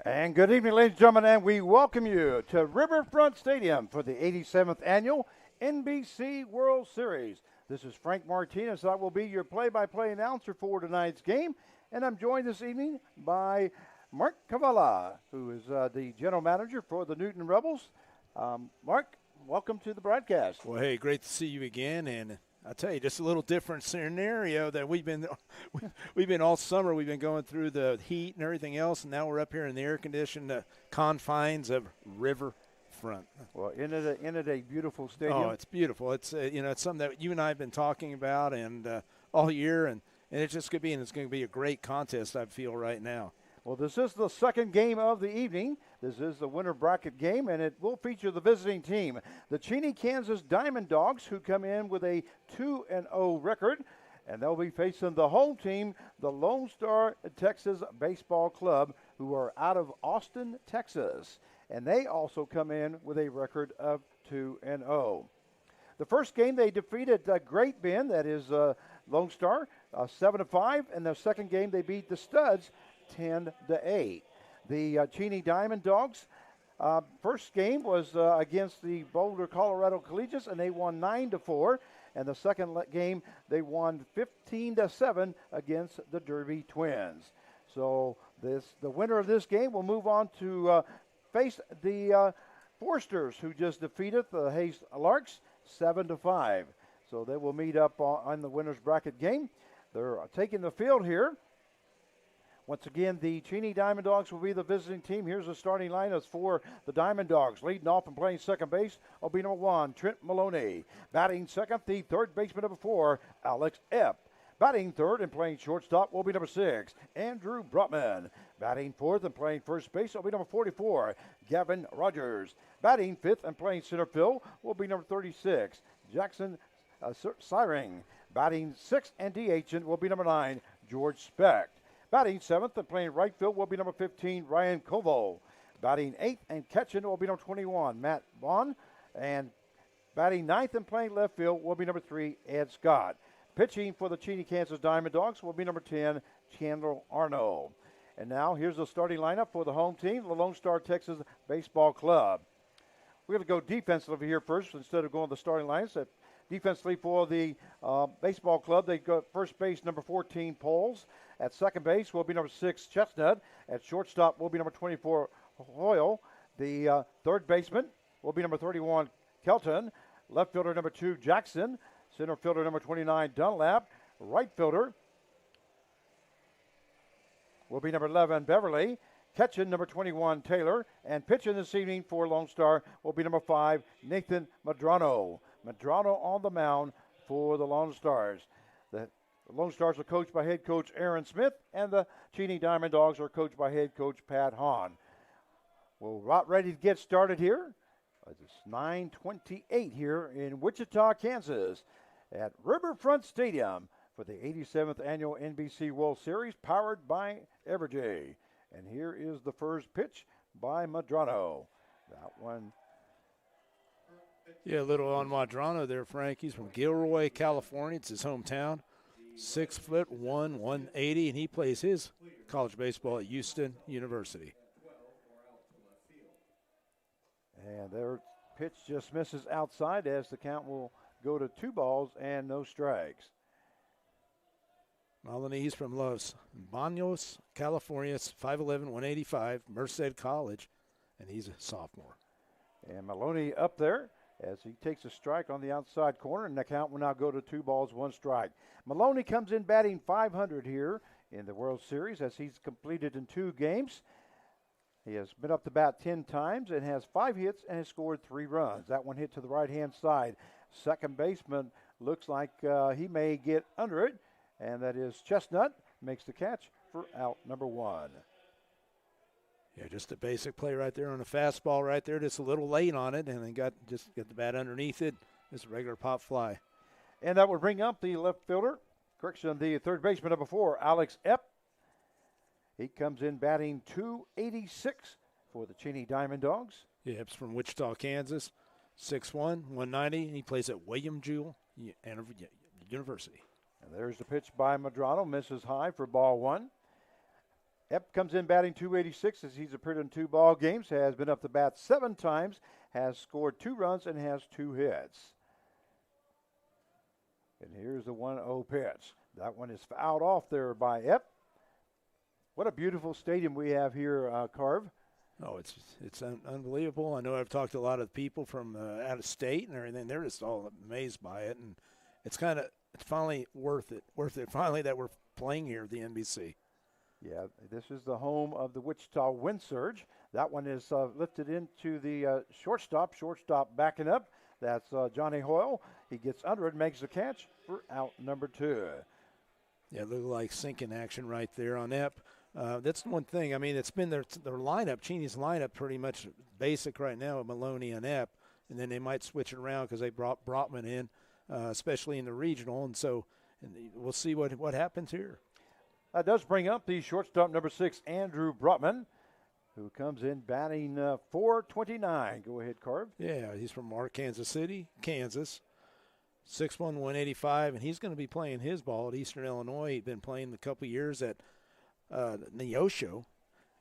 And good evening, ladies and gentlemen, and we welcome you to Riverfront Stadium for the 87th Annual NBC World Series. This is Frank Martinez. I will be your play-by-play announcer for tonight's game, and I'm joined this evening by Mark Cavalla, who is the general manager for the Newton Rebels. Mark, welcome to the broadcast. Well, hey, great to see you again, and I'll tell you, just a little different scenario that we've been all summer. We've been going through the heat and everything else, and now we're up here in the air-conditioned confines of Riverfront. Well, isn't it a beautiful stadium? Oh, it's beautiful. It's it's something that you and I have been talking about and all year, and it's just going to be a great contest. I feel right now. Well, this is the second game of the evening. This is the winter bracket game, and it will feature the visiting team, the Cheney, Kansas Diamond Dogs, who come in with a 2-0 record, and they'll be facing the home team, the Lonestar Texas Baseball Club, who are out of Austin, Texas, and they also come in with a record of 2-0. The first game they defeated Great Bend, that is Lone Star, 7-5, and the second game they beat the Studs 10-8. The Cheney Diamond Dogs first game was against the Boulder, Colorado Collegiates, and they won 9-4. And the second game they won 15-7 against the Derby Twins. So the winner of this game will move on to face the Forsters, who just defeated the Hayes Larks 7-5. So they will meet up on the winner's bracket game. They're taking the field here. Once again, the Cheney Diamond Dogs will be the visiting team. Here's the starting lineup for the Diamond Dogs. Leading off and playing second base will be number 1, Trent Maloney. Batting second, the third baseman number 4, Alex Epp. Batting third and playing shortstop will be number 6, Andrew Brotman. Batting fourth and playing first base will be number 44, Gavin Rogers. Batting fifth and playing center field will be number 36, Jackson Siring. Batting sixth and DHing will be number 9, George Specht. Batting seventh and playing right field will be number 15, Ryan Kovo. Batting eighth and catching will be number 21, Matt Vaughn. And batting ninth and playing left field will be number 3, Ed Scott. Pitching for the Cheney, Kansas Diamond Dogs will be number 10, Chandler Arnold. And now here's the starting lineup for the home team, the Lone Star Texas Baseball Club. We're going to go defensively here first instead of going to the starting lines. Defensively for the baseball club, they go first base number 14, Poles. At second base will be number 6, Chestnut. At shortstop will be number 24, Hoyle. The third baseman will be number 31, Kelton. Left fielder number 2, Jackson. Center fielder number 29, Dunlap. Right fielder will be number 11, Beverly. Catching number 21, Taylor. And pitching this evening for Lone Star will be number 5, Nathan Madrano. Madrano on the mound for the Lone Stars. The Lone Stars are coached by head coach Aaron Smith, and the Cheney Diamond Dogs are coached by head coach Pat Hahn. We're about ready to get started here. It's 9:28 here in Wichita, Kansas at Riverfront Stadium for the 87th Annual NBC World Series, powered by Evergy. And here is the first pitch by Madrano. That one. Yeah, a little on Madrano there, Frank. He's from Gilroy, California. It's his hometown. 6'1", 180, and he plays his college baseball at Houston University. And their pitch just misses outside as the count will go to 2 balls and no strikes. Maloney, he's from Los Banos, California. It's 5'11", 185, Merced College, and he's a sophomore. And Maloney up there as he takes a strike on the outside corner, and the count will now go to 2 balls, 1 strike. Maloney comes in batting .500 here in the World Series as he's completed in 2 games. He has been up to bat 10 times and has 5 hits and has scored 3 runs. That one hit to the right-hand side. Second baseman looks like he may get under it, and that is Chestnut makes the catch for out number 1. Yeah, just a basic play right there on a fastball right there. Just a little late on it, and then got the bat underneath it. Just a regular pop fly. And that would bring up the left fielder. Correction, the third baseman number 4, Alex Epp. He comes in batting .286 for the Cheney Diamond Dogs. Yeah, Epp's from Wichita, Kansas. 6'1", 190, and he plays at William Jewell University. And there's the pitch by Madrano. Misses high for ball 1. Epp comes in batting .286 as he's appeared in 2 ball games, has been up to bat 7 times, has scored 2 runs, and has 2 hits. And here's the 1-0 pitch. That one is fouled off there by Epp. What a beautiful stadium we have here, Carv. Oh, it's unbelievable. I know I've talked to a lot of people from out of state and everything. They're just all amazed by it, and it's finally worth it finally that we're playing here at the NBC. Yeah, this is the home of the Wichita Wind Surge. That one is lifted into the shortstop. Shortstop backing up. That's Johnny Hoyle. He gets under it, makes the catch for out number 2. Yeah, it looked like sinking action right there on Epp. That's one thing. I mean, it's been their lineup, Cheney's lineup, pretty much basic right now with Maloney and Epp, and then they might switch it around because they brought Brotman in, especially in the regional, and we'll see what happens here. That does bring up the shortstop number 6, Andrew Brotman, who comes in batting .429. Go ahead, Carv. Yeah, he's from Kansas City, Kansas. 6'1", 185, and he's going to be playing his ball at Eastern Illinois. He'd been playing a couple years at Neosho,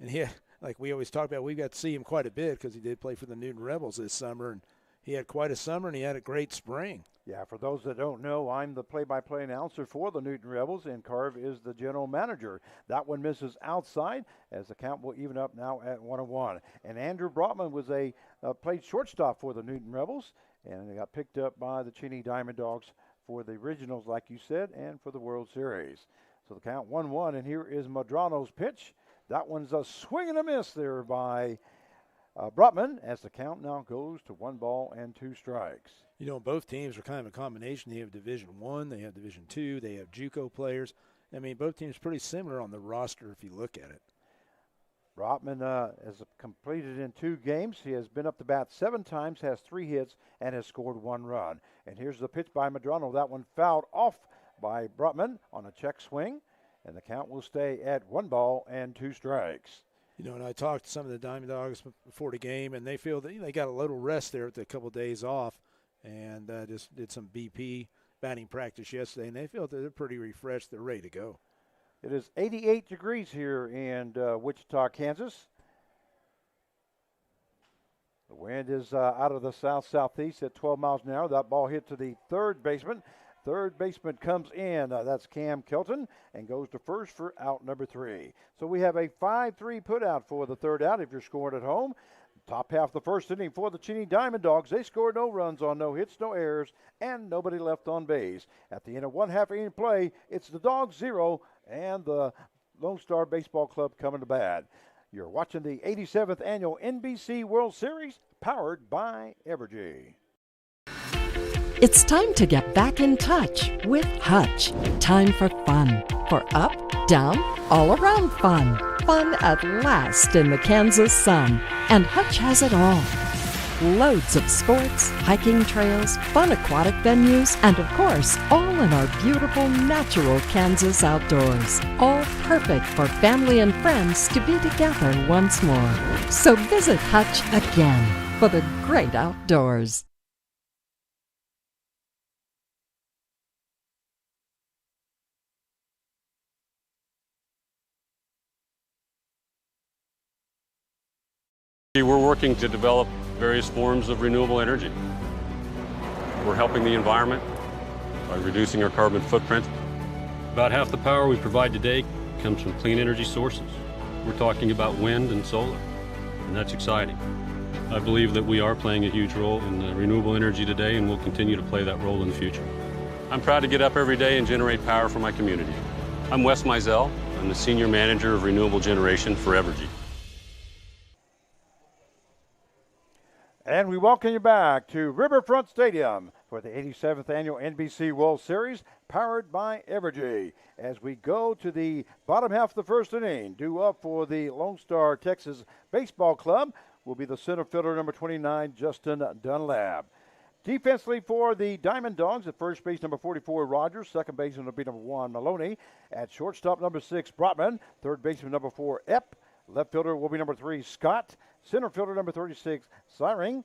and like we always talk about, we got to see him quite a bit because he did play for the Newton Rebels this summer, and he had quite a summer, and he had a great spring. Yeah, for those that don't know, I'm the play-by-play announcer for the Newton Rebels, and Carv is the general manager. That one misses outside as the count will even up now at 1-1. And Andrew Brotman was played shortstop for the Newton Rebels, and they got picked up by the Cheney Diamond Dogs for the regionals, like you said, and for the World Series. So the count 1-1, and here is Madrano's pitch. That one's a swing and a miss there by Brotman as the count now goes to 1 ball and 2 strikes. You know, both teams are kind of a combination. They have Division I, they have Division II, they have JUCO players. I mean, both teams pretty similar on the roster if you look at it. Brotman has completed in 2 games. He has been up to bat 7 times, has 3 hits, and has scored 1 run. And here's the pitch by Madrano. That one fouled off by Brotman on a check swing, and the count will stay at 1 ball and 2 strikes. You know, and I talked to some of the Diamond Dogs before the game, and they feel that they got a little rest there with a couple of days off, and just did some BP batting practice yesterday, and they feel that they're pretty refreshed. They're ready to go. It is 88 degrees here in Wichita, Kansas. The wind is out of the south-southeast at 12 miles an hour. That ball hit to the third baseman. Third baseman comes in. That's Cam Kelton, and goes to first for out number 3. So we have a 5-3 putout for the third out if you're scoring at home. Top half of the first inning for the Cheney Diamond Dogs. They scored no runs on no hits, no errors, and nobody left on base. At the end of 1/2 inning play, it's the Dogs 0 and the Lonestar Baseball Club coming to bat. You're watching the 87th Annual NBC World Series, powered by Evergy. It's time to get back in touch with Hutch. Time for fun. For up, down, all around fun. Fun at last in the Kansas sun. And Hutch has it all. Loads of sports, hiking trails, fun aquatic venues, and of course, all in our beautiful natural Kansas outdoors. All perfect for family and friends to be together once more. So visit Hutch again for the great outdoors. We're working to develop various forms of renewable energy. We're helping the environment by reducing our carbon footprint. About half the power we provide today comes from clean energy sources. We're talking about wind and solar, and that's exciting. I believe that we are playing a huge role in renewable energy today, and we'll continue to play that role in the future. I'm proud to get up every day and generate power for my community. I'm Wes Mizell. I'm the Senior Manager of Renewable Generation for Evergy. And we welcome you back to Riverfront Stadium for the 87th Annual NBC World Series, powered by Evergy. As we go to the bottom half of the first inning, due up for the Lone Star Texas Baseball Club will be the center fielder, number 29, Justin Dunlap. Defensively for the Diamond Dogs, at first base, number 44, Rogers. Second baseman will be number 1, Maloney. At shortstop, number 6, Brotman. Third baseman, number 4, Epp. Left fielder will be number 3, Scott. Center fielder, number 36, Siring.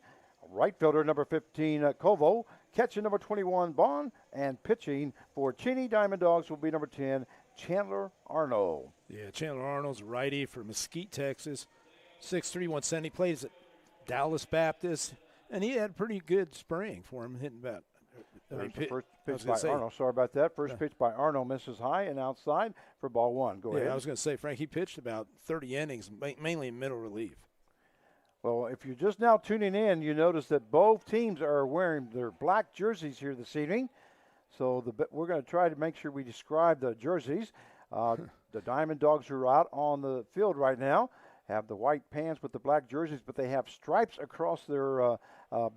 Right fielder, number 15, Kovo. Catcher, number 21, Bond. And pitching for Cheney Diamond Dogs will be number 10, Chandler Arnold. Yeah, Chandler Arnold's a righty from Mesquite, Texas. 6'3", 170. He plays at Dallas Baptist, and he had a pretty good spring for him, hitting about. First pitch by Arnold. Sorry about that. First pitch by Arnold misses high and outside for ball one. Go ahead. I was going to say, Frank, he pitched about 30 innings, mainly in middle relief. Well, if you're just now tuning in, you notice that both teams are wearing their black jerseys here this evening. So we're going to try to make sure we describe the jerseys. The Diamond Dogs who are out on the field right now have the white pants with the black jerseys, but they have stripes across their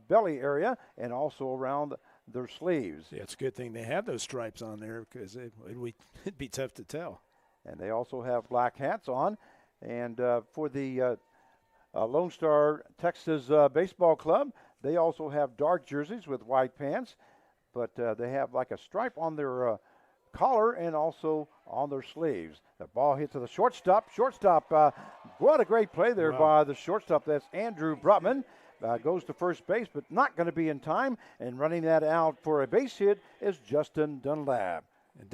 belly area and also around their sleeves. Yeah, it's a good thing they have those stripes on there because it'd be tough to tell. And they also have black hats on. And for the Lonestar Texas Baseball Club, they also have dark jerseys with white pants, but they have like a stripe on their collar and also on their sleeves. The ball hit to the shortstop. What a great play there by the shortstop. That's Andrew Brutman. Goes to first base, but not going to be in time. And running that out for a base hit is Justin Dunlap. And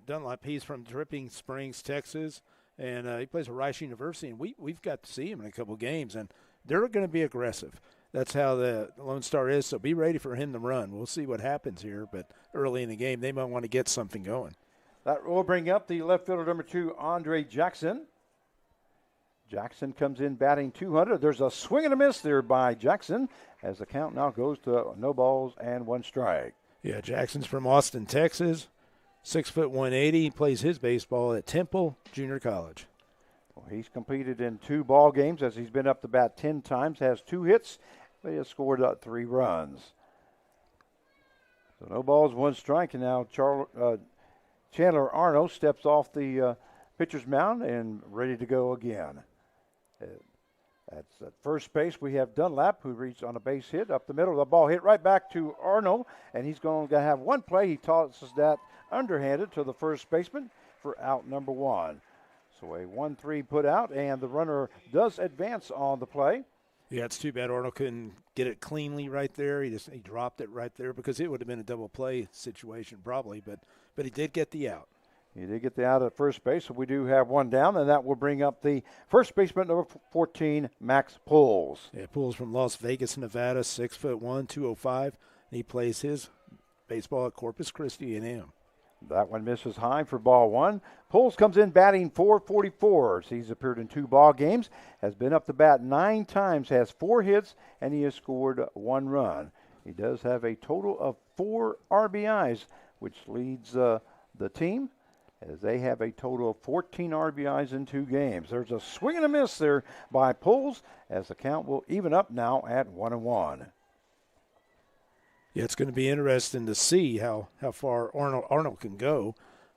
Dunlap, he's from Dripping Springs, Texas, and he plays at Rice University. And we've got to see him in a couple games, and they're going to be aggressive. That's how the Lone Star is, so be ready for him to run. We'll see what happens here, but early in the game, they might want to get something going. That will bring up the left fielder, number 2, Andre Jackson. Jackson comes in batting 200. There's a swing and a miss there by Jackson as the count now goes to no balls and 1 strike. Yeah, Jackson's from Austin, Texas. 6 foot 180. He plays his baseball at Temple Junior College. Well, he's competed in 2 ball games as he's been up to bat 10 times, has 2 hits, but he has scored 3 runs. So no balls, 1 strike, and now Chandler Arnold steps off the pitcher's mound and ready to go again. At first base, we have Dunlap, who reached on a base hit up the middle. The ball hit right back to Arnold, and he's going to have 1 play. He tosses that underhanded to the first baseman for out number 1. So a 1-3 put out, and the runner does advance on the play. Yeah, it's too bad Arnold couldn't get it cleanly right there. He dropped it right there because it would have been a double play situation probably, but he did get the out. He did get the out at first base, so we do have 1 down, and that will bring up the first baseman, number 14, Max Pools. Yeah, Pools from Las Vegas, Nevada, 6 foot 1, 205. And he plays his baseball at Corpus Christi A&M. That one misses high for ball 1. Pools comes in batting .444. He's appeared in 2 ball games, has been up to bat 9 times, has 4 hits, and he has scored 1 run. He does have a total of 4 RBIs, which leads the team, as they have a total of 14 RBIs in 2 games. There's a swing and a miss there by Pools, as the count will even up now at 1-1. Yeah, it's going to be interesting to see how far Arnold can go.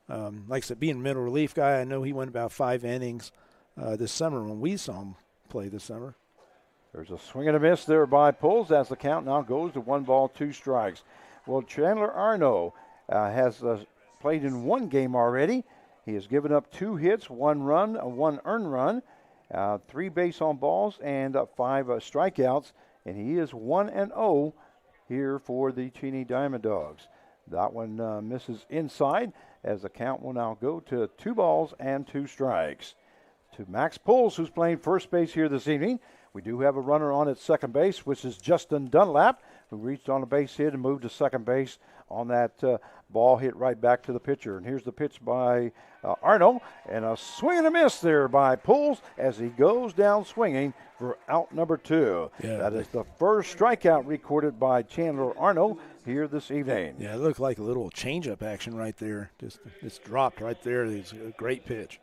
Like I said, being a middle relief guy, I know he went about 5 innings this summer when we saw him play this summer. There's a swing and a miss there by Pools, as the count now goes to 1 ball, 2 strikes. Well, Chandler Arnold has played in 1 game already. He has given up 2 hits, 1 run, 1 earned run, 3 base on balls, and 5 strikeouts. And he is 1-0 here for the Cheney Diamond Dogs. That one misses inside, as the count will now go to 2 balls and 2 strikes. To Max Pools, who's playing first base here this evening. We do have a runner on at second base, which is Justin Dunlap, who reached on a base hit and moved to second base on that ball hit right back to the pitcher. And here's the pitch by Arnold, and a swing and a miss there by Pools as he goes down swinging for out number 2. Yeah. That is the first strikeout recorded by Chandler Arnold here this evening. Yeah, it looked like a little changeup action right there. Just dropped right there. It's a great pitch.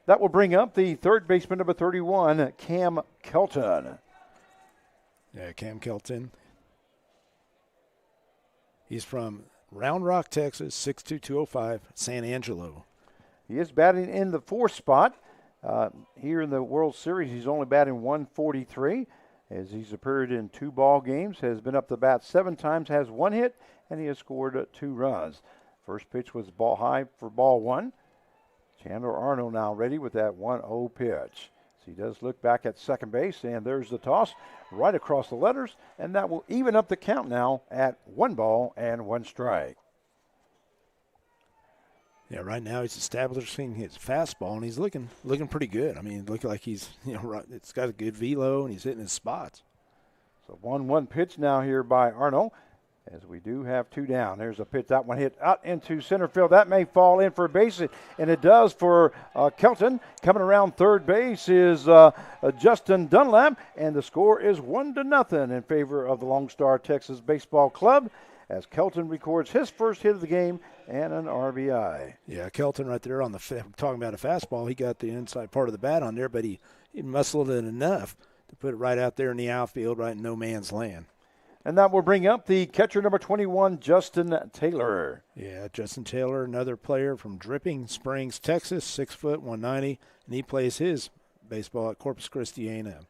That will bring up the third baseman, number 31, Cam Kelton. Yeah, Cam Kelton. He's from Round Rock, Texas, 6'2", 205, San Angelo. He is batting in the 4th spot. Here in the World Series, he's only batting .143, as he's appeared in 2 ball games, has been up to bat 7 times, has 1 hit, and he has scored 2 runs. First pitch was ball high for ball 1. Chandler Arnold now ready with that 1-0 pitch. So he does look back at second base, and there's the toss right across the letters, and that will even up the count now at 1 ball and 1 strike. Yeah, right now he's establishing his fastball, and he's looking pretty good. I mean, looking like he's, it's got a good velo, and he's hitting his spots. So 1-1 pitch now here by Arnold, as we do have 2 down. There's a pitch. That one hit out into center field. That may fall in for a base, and it does for Kelton. Coming around third base is Justin Dunlap, and the score is 1-0 in favor of the Lonestar Texas Baseball Club, as Kelton records his first hit of the game and an RBI. Yeah, Kelton right there on talking about a fastball. He got the inside part of the bat on there, but he muscled it enough to put it right out there in the outfield, right in no man's land. And that will bring up the catcher number 21, Justin Taylor. Yeah, Justin Taylor, another player from Dripping Springs, Texas, 6 foot, 190, and he plays his baseball at Corpus Christi A&M.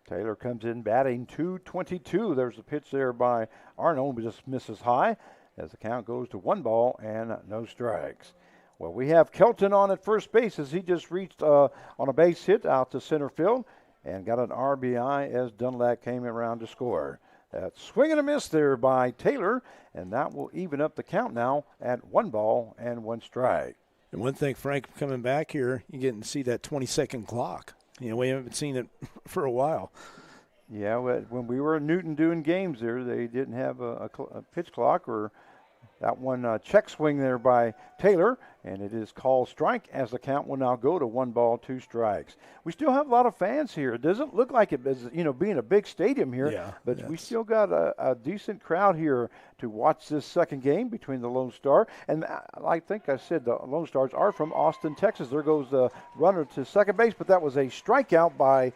Taylor comes in batting .222. There's a pitch there by Arnold, but just misses high as the count goes to 1 ball and no strikes. Well, we have Kelton on at first base as he just reached on a base hit out to center field and got an RBI as Dunlap came around to score. That swing and a miss there by Taylor, and that will even up the count now at 1 ball and 1 strike. And one thing, Frank, coming back here, you get to see that 20-second clock. We haven't seen it for a while. Yeah, when we were in Newton doing games there, they didn't have a pitch clock, or that one check swing there by Taylor, and it is called strike as the count will now go to 1 ball, 2 strikes. We still have a lot of fans here. It doesn't look like it is, being a big stadium here, but we still got a decent crowd here to watch this second game between the Lone Star. And I think I said the Lone Stars are from Austin, Texas. There goes the runner to second base, but that was a strikeout by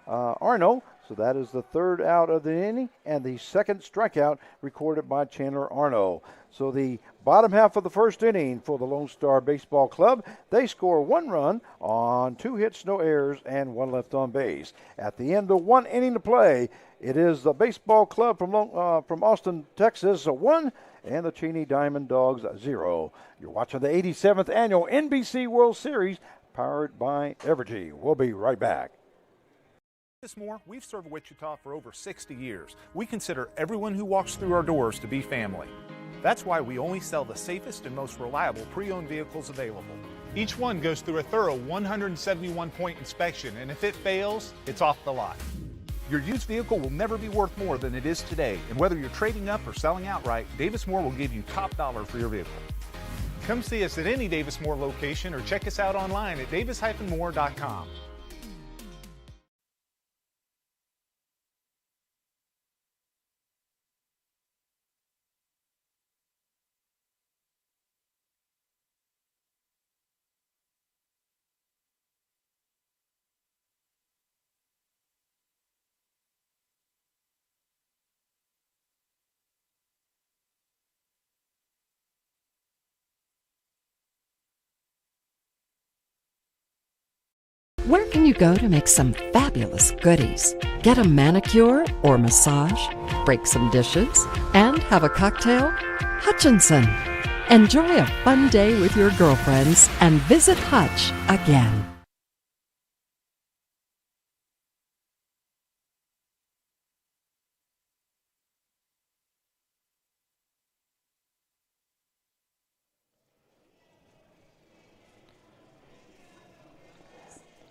Arno. So that is the 3rd out of the inning and the 2nd strikeout recorded by Chandler Arno. So the bottom half of the 1st inning for the Lone Star Baseball Club, they score 1 run on 2 hits, no errors, and 1 left on base. At the end of 1 inning to play, it is the baseball club from Austin, Texas, 1, and the Cheney Diamond Dogs 0. You're watching the 87th annual NBC World Series, powered by Evergy. We'll be right back. Davis Moore, we've served Wichita for over 60 years. We consider everyone who walks through our doors to be family. That's why we only sell the safest and most reliable pre-owned vehicles available. Each one goes through a thorough 171-point inspection, and if it fails, it's off the lot. Your used vehicle will never be worth more than it is today, and whether you're trading up or selling outright, Davis Moore will give you top dollar for your vehicle. Come see us at any Davis Moore location or check us out online at davis-moore.com. Where can you go to make some fabulous goodies? Get a manicure or massage, break some dishes, and have a cocktail? Hutchinson. Enjoy a fun day with your girlfriends and visit Hutch again.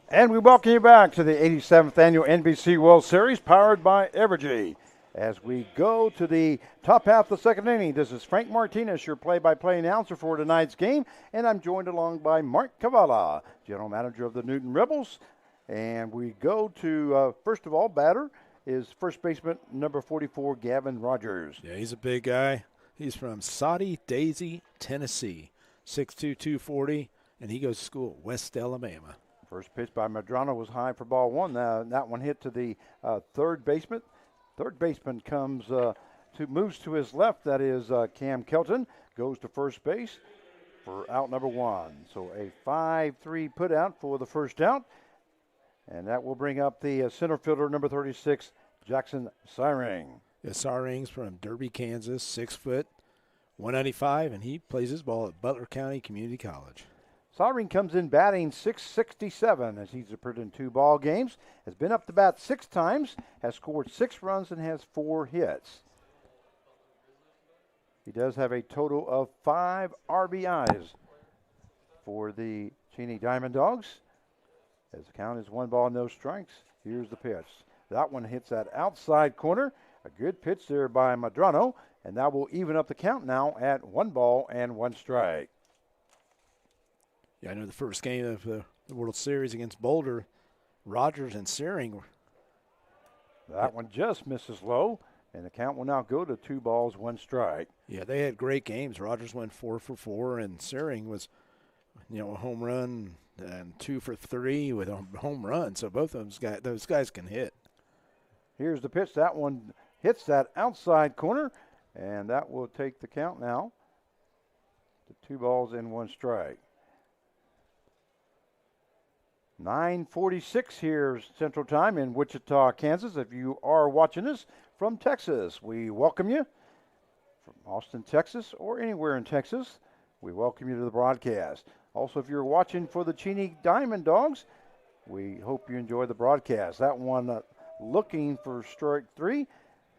And we welcome you back to the 87th annual NBC World Series, powered by Evergy. As we go to the top half of the 2nd inning, this is Frank Martinez, your play-by-play announcer for tonight's game, and I'm joined along by Mark Cavala, general manager of the Newton Rebels. And we go to, first of all, batter is first baseman number 44, Gavin Rogers. Yeah, he's a big guy. He's from Soddy Daisy, Tennessee, 6'2", 240, and he goes to school at West Alabama. First pitch by Madrano was high for ball 1. That one hit to the third baseman. Third baseman moves to his left. That is Cam Kelton. Goes to first base for out number 1. So a 5-3 put out for the first out. And that will bring up the center fielder, number 36, Jackson Syring. Yeah, Syring's from Derby, Kansas, 6 foot, 195, and he plays his ball at Butler County Community College. Syring comes in batting .667 as he's appeared in 2 ball games, has been up to bat 6 times, has scored 6 runs, and has 4 hits. He does have a total of 5 RBIs for the Cheney Diamond Dogs. As the count is 1 ball, no strikes. Here's the pitch. That one hits that outside corner. A good pitch there by Madrano, and that will even up the count now at 1 ball and 1 strike. Yeah, I know the first game of the World Series against Boulder, Rogers and Searing. That one just misses low, and the count will now go to 2 balls, 1 strike. Yeah, they had great games. Rogers went 4 for 4, and Searing was, a home run and 2 for 3 with a home run. So both of those guys can hit. Here's the pitch. That one hits that outside corner, and that will take the count now to 2 balls and 1 strike. 9:46 here Central Time in Wichita, Kansas. If you are watching us from Texas, we welcome you. From Austin, Texas, or anywhere in Texas, we welcome you to the broadcast. Also, if you're watching for the Cheney Diamond Dogs, we hope you enjoy the broadcast. That one looking for strike 3.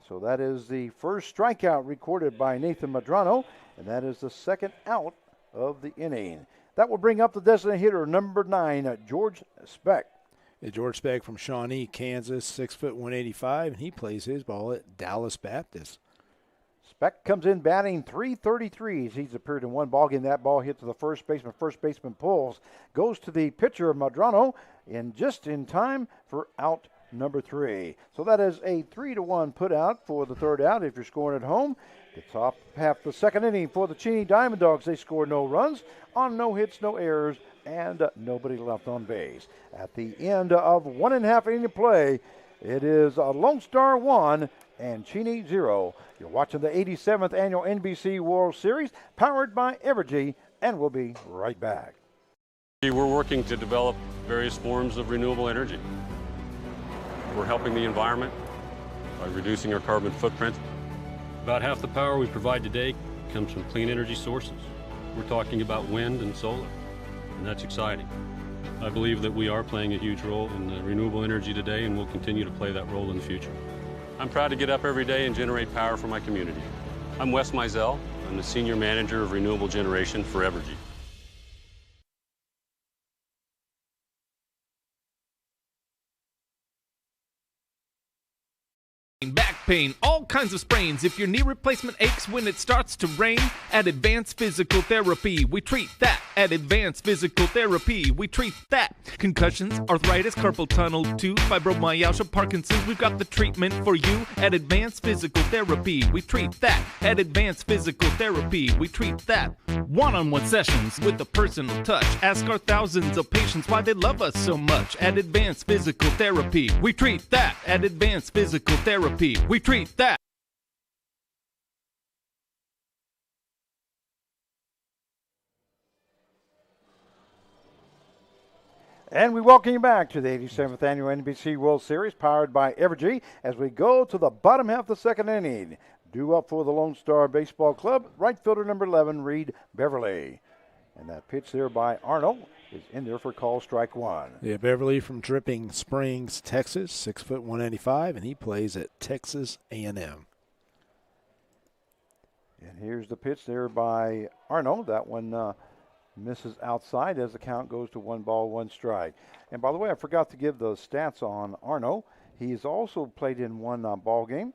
So that is the first strikeout recorded by Nathan Madrano, and that is the second out of the inning. That will bring up the designated hitter, number 9, George Speck. Yeah, George Speck from Shawnee, Kansas, 6 foot 185, and he plays his ball at Dallas Baptist. Speck comes in batting .333. He's appeared in 1 ball game. That ball hit to the first baseman. First baseman pulls, goes to the pitcher, Madrano, and just in time for out number 3. So that is a 3-1 put out for the third out if you're scoring at home. The top half the second inning for the Cheney Diamond Dogs. They score no runs on no hits, no errors, and nobody left on base. At the end of 1.5 inning of play, it is Lonestar 1 and Cheney 0. You're watching the 87th annual NBC World Series, powered by Evergy, and we'll be right back. We're working to develop various forms of renewable energy. We're helping the environment by reducing our carbon footprint. About half the power we provide today comes from clean energy sources. We're talking about wind and solar, and that's exciting. I believe that we are playing a huge role in renewable energy today, and we'll continue to play that role in the future. I'm proud to get up every day and generate power for my community. I'm Wes Mizell. I'm the Senior Manager of Renewable Generation for Evergy. Back pain, all kinds of sprains. If your knee replacement aches when it starts to rain, at Advanced Physical Therapy, we treat that. At Advanced Physical Therapy, we treat that. Concussions, arthritis, carpal tunnel, tooth, fibromyalgia, Parkinson's, we've got the treatment for you. At Advanced Physical Therapy, we treat that. At Advanced Physical Therapy, we treat that. One-on-one sessions with a personal touch. Ask our thousands of patients why they love us so much. At Advanced Physical Therapy, we treat that. At Advanced Physical Therapy, we treat that. And we welcome you back to the 87th Annual NBC World Series, powered by Evergy, as we go to the bottom half of the second inning. Due up for the Lone Star Baseball Club, right fielder number 11, Reed Beverly. And that pitch there by Arnold is in there for call strike 1. Yeah, Beverly from Dripping Springs, Texas, 6 foot 185, and he plays at Texas A&M. And here's the pitch there by Arnold. That one misses outside as the count goes to 1 ball, 1 strike. And by the way, I forgot to give the stats on Arno. He's also played in 1 ball game.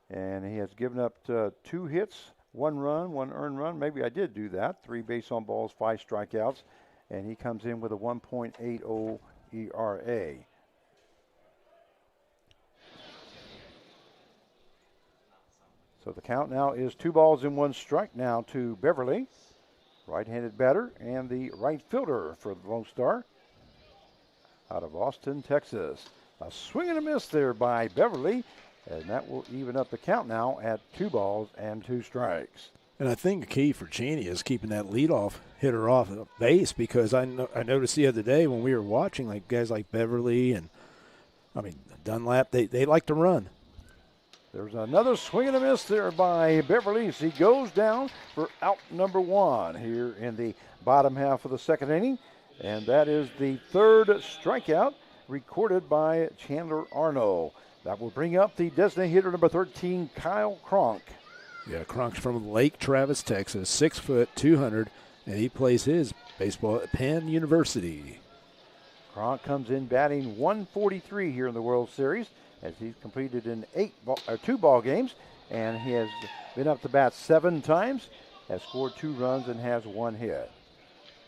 And he has given up 2 hits, 1 run, 1 earned run. Maybe I did do that. 3 base on balls, 5 strikeouts. And he comes in with a 1.80 ERA. So the count now is 2 balls and 1 strike now to Beverly. Right-handed batter and the right fielder for the Lone Star out of Austin, Texas. A swing and a miss there by Beverly, and that will even up the count now at 2 balls and 2 strikes. And I think the key for Cheney is keeping that leadoff hitter off the base, because I noticed the other day when we were watching, like guys like Beverly and, Dunlap, they like to run. There's another swing and a miss there by Beverly as he goes down for out number 1 here in the bottom half of the second inning. And that is the 3rd strikeout recorded by Chandler Arno. That will bring up the designated hitter number 13, Kyle Cronk. Yeah, Cronk's from Lake Travis, Texas, 6 foot 200, And he plays his baseball at Penn University. Cronk comes in batting 143 here in the World Series as he's completed in 2 ball games, and he has been up to bat 7 times, has scored 2 runs, and has 1 hit.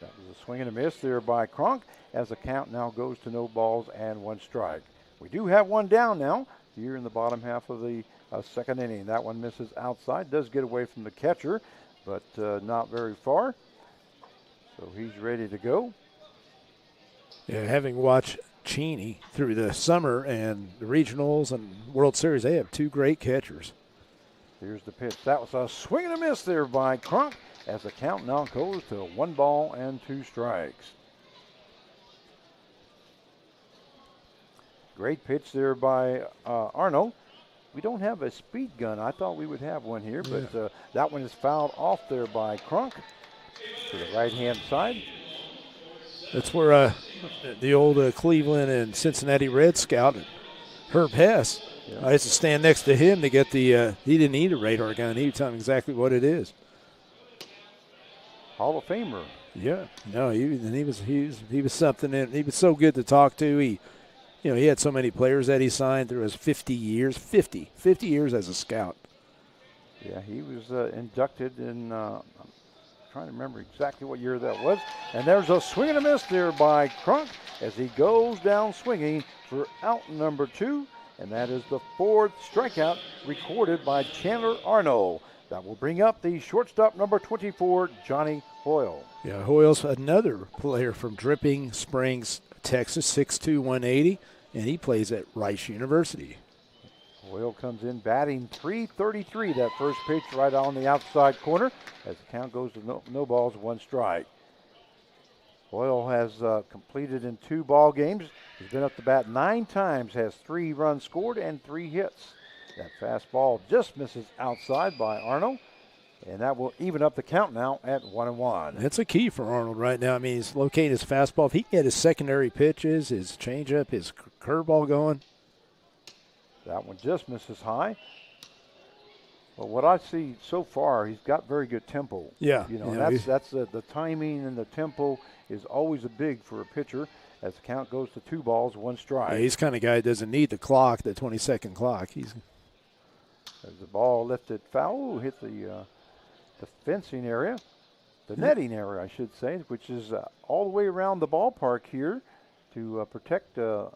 That was a swing and a miss there by Cronk as the count now goes to no balls and 1 strike. We do have 1 down now here in the bottom half of the second inning. That one misses outside, does get away from the catcher, but not very far. So he's ready to go. Yeah, having watched Cheney through the summer and the regionals and World Series, they have 2 great catchers. Here's the pitch. That was a swing and a miss there by Cronk as the count now goes to 1 ball and 2 strikes. Great pitch there by Arno. We don't have a speed gun. I thought we would have one here, but that one is fouled off there by Cronk to the right-hand side. That's where the old Cleveland and Cincinnati Red scout, Herb Hess, I used to stand next to him to get the, he didn't need a radar gun. He would tell me exactly what it is. Hall of Famer. Yeah, no, he was something. He was so good to talk to. He had so many players that he signed through his 50 years as a scout. Yeah, he was inducted in, I'm trying to remember exactly what year that was. And there's a swing and a miss there by Cronk as he goes down swinging for out number 2. And that is the 4th strikeout recorded by Chandler Arno. That will bring up the shortstop number 24, Johnny Hoyle. Yeah, Hoyle's another player from Dripping Springs, Texas, 6'2", 180, and he plays at Rice University. Hoyle comes in batting .333. That first pitch right on the outside corner as the count goes to no balls, 1 strike. Hoyle has completed in 2 ball games. He's been up to bat 9 times, has 3 runs scored and 3 hits. That fastball just misses outside by Arnold, and that will even up the count now at 1-1. That's a key for Arnold right now. I mean, he's locating his fastball. If he can get his secondary pitches, his changeup, his curveball going. That one just misses high. Well, what I see so far, he's got very good tempo. Yeah. That's the timing and the tempo is always a big for a pitcher as the count goes to 2 balls, 1 strike. Yeah, he's the kind of guy that doesn't need the clock, the 20-second clock. As the ball lifted foul, hit the fencing area, the netting area, I should say, which is all the way around the ballpark here to protect the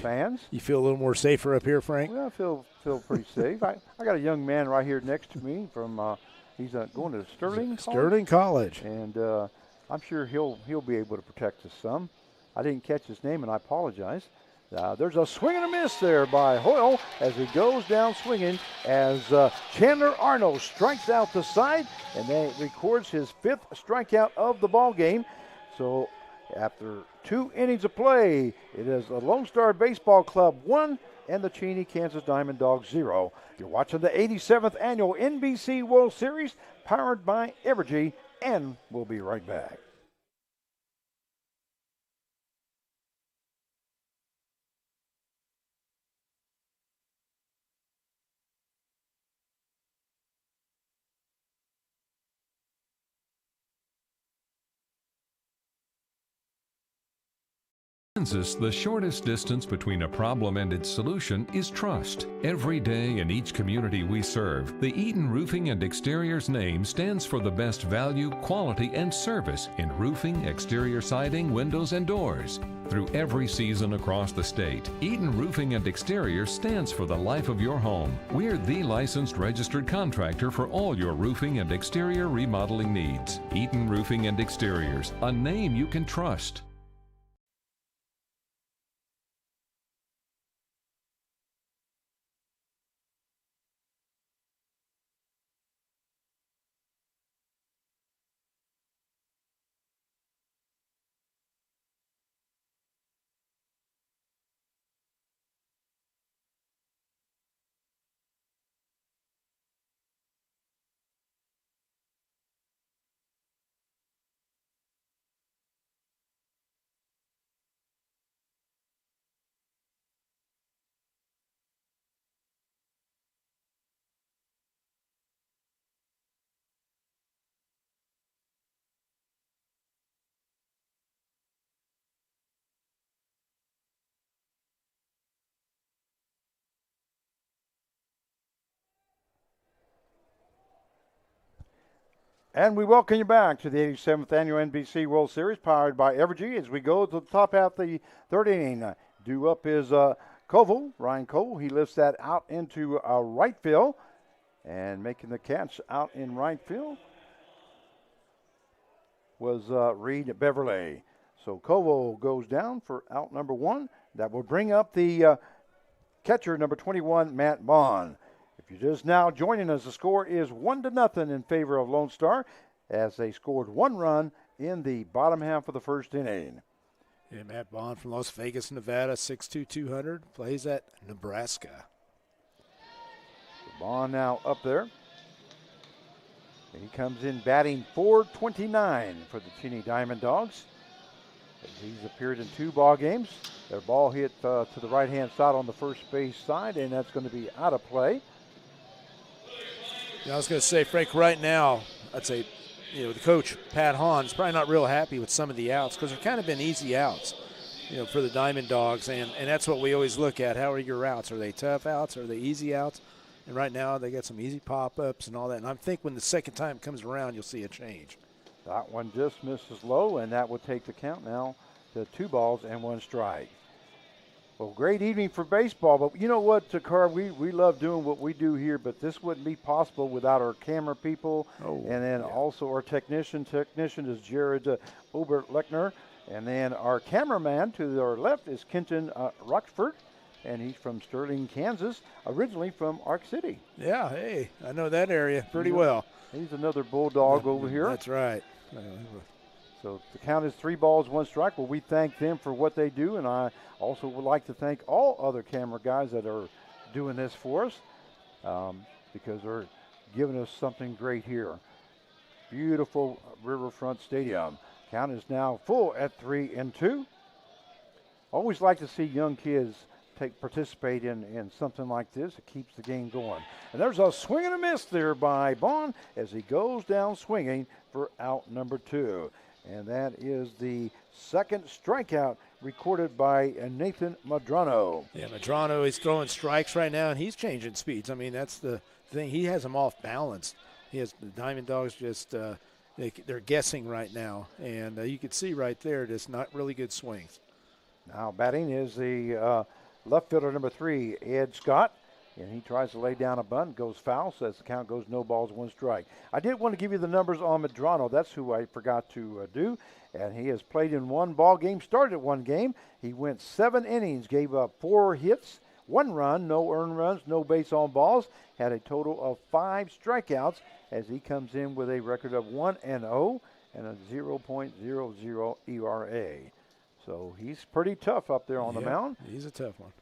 fans. You feel a little more safer up here, Frank? Well, I feel pretty safe. I got a young man right here next to me from he's going to Sterling College. Sterling College. And I'm sure he'll be able to protect us some. I didn't catch his name, and I apologize. There's a swing and a miss there by Hoyle as he goes down swinging as Chandler Arno strikes out the side, and then records his 5th strikeout of the ball game. So after 2 innings of play, it is the Lonestar Baseball Club 1 and the Cheney Kansas Diamond Dogs 0. You're watching the 87th Annual NBC World Series powered by Evergy, and we'll be right back. Kansas, the shortest distance between a problem and its solution is trust. Every day in each community we serve, the Eden Roofing and Exteriors name stands for the best value, quality, and service in roofing, exterior siding, windows, and doors. Through every season across the state, Eden Roofing and Exteriors stands for the life of your home. We're the licensed registered contractor for all your roofing and exterior remodeling needs. Eden Roofing and Exteriors, a name you can trust. And we welcome you back to the 87th Annual NBC World Series, powered by Evergy. As we go to the top half of the third inning, due up is Koval, Ryan Koval. He lifts that out into right field, and making the catch out in right field was Reed Beverly. So Koval goes down for out number 1. That will bring up the catcher, number 21, Matt Bond. If you're just now joining us, the score is 1-0 in favor of Lone Star, as they scored 1 run in the bottom half of the first inning. Yeah, Matt Bond from Las Vegas, Nevada, 6'2", 200, plays at Nebraska. Bond now up there. He comes in batting .429 for the Cheney Diamond Dogs. He's appeared in 2 ball games. Their ball hit to the right-hand side on the first base side, and that's going to be out of play. Yeah, I was going to say, Frank, right now, I'd say, the coach, Pat Hahn, is probably not real happy with some of the outs because they've kind of been easy outs, for the Diamond Dogs, and that's what we always look at. How are your outs? Are they tough outs? Are they easy outs? And right now, they got some easy pop-ups and all that, and I think when the second time comes around, you'll see a change. That one just misses low, and that will take the count now to 2 balls and 1 strike. Well, great evening for baseball, but you know what, Takar, we love doing what we do here, but this wouldn't be possible without our camera people, and then also our technician. Technician is Jared Obert-Lechner, and then our cameraman to our left is Kenton Rockford, and he's from Sterling, Kansas, originally from Ark City. Yeah, hey, I know that area pretty well. He's another Bulldog over here. That's right. So the count is 3 balls, 1 strike. Well, we thank them for what they do, and I also would like to thank all other camera guys that are doing this for us, because they're giving us something great here. Beautiful Riverfront Stadium. Count is now full at 3-2. Always like to see young kids participate in something like this. It keeps the game going. And there's a swing and a miss there by Bond as he goes down swinging for out number 2. And that is the second strikeout recorded by Nathan Madrano. Yeah, Madrano is throwing strikes right now, and he's changing speeds. I mean, that's the thing. He has them off balance. He has the Diamond Dogs just they're guessing right now, and you can see right there just not really good swings. Now batting is the left fielder number 3, Ed Scott. And he tries to lay down a bunt, goes foul, so the count goes no balls, 1 strike. I did want to give you the numbers on Madrano. That's who I forgot to do. And he has played in 1 ball game, started 1 game. He went 7 innings, gave up 4 hits, 1 run, no earned runs, no base on balls. Had a total of 5 strikeouts as he comes in with a record of 1-0 and a 0.00 ERA. So he's pretty tough up there on the mound. He's a tough one.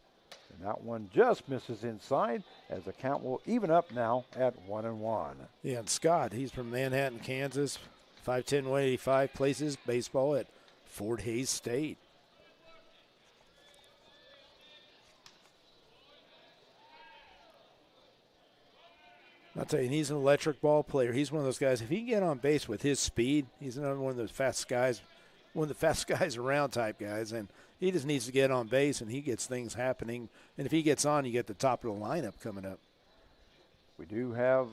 And that one just misses inside as the count will even up now at 1-1. Yeah, and Scott, he's from Manhattan, Kansas, 5'10", 185, plays his baseball at Fort Hays State. I'll tell you, he's an electric ball player. He's one of those guys, if he can get on base with his speed, he's another one of those fast guys, one of the fast guys around type guys, and he just needs to get on base, and he gets things happening. And if he gets on, you get the top of the lineup coming up. We do have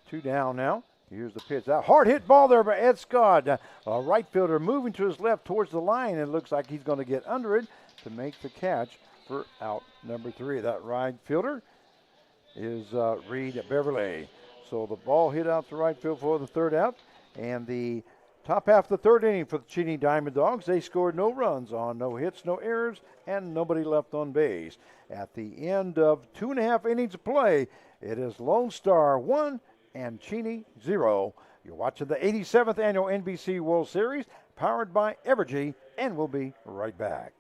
2 down now. Here's the pitch. That hard hit ball there by Ed Scott. A right fielder moving to his left towards the line. It looks like he's going to get under it to make the catch for out number 3. That right fielder is Reed Beverly. So the ball hit out to right field for the 3rd out. And the top half of the 3rd inning for the Cheney Diamond Dogs. They scored no runs on no hits, no errors, and nobody left on base. At the end of 2.5 innings of play, it is Lone Star 1 and Cheney 0. You're watching the 87th Annual NBC World Series, powered by Evergy, and we'll be right back.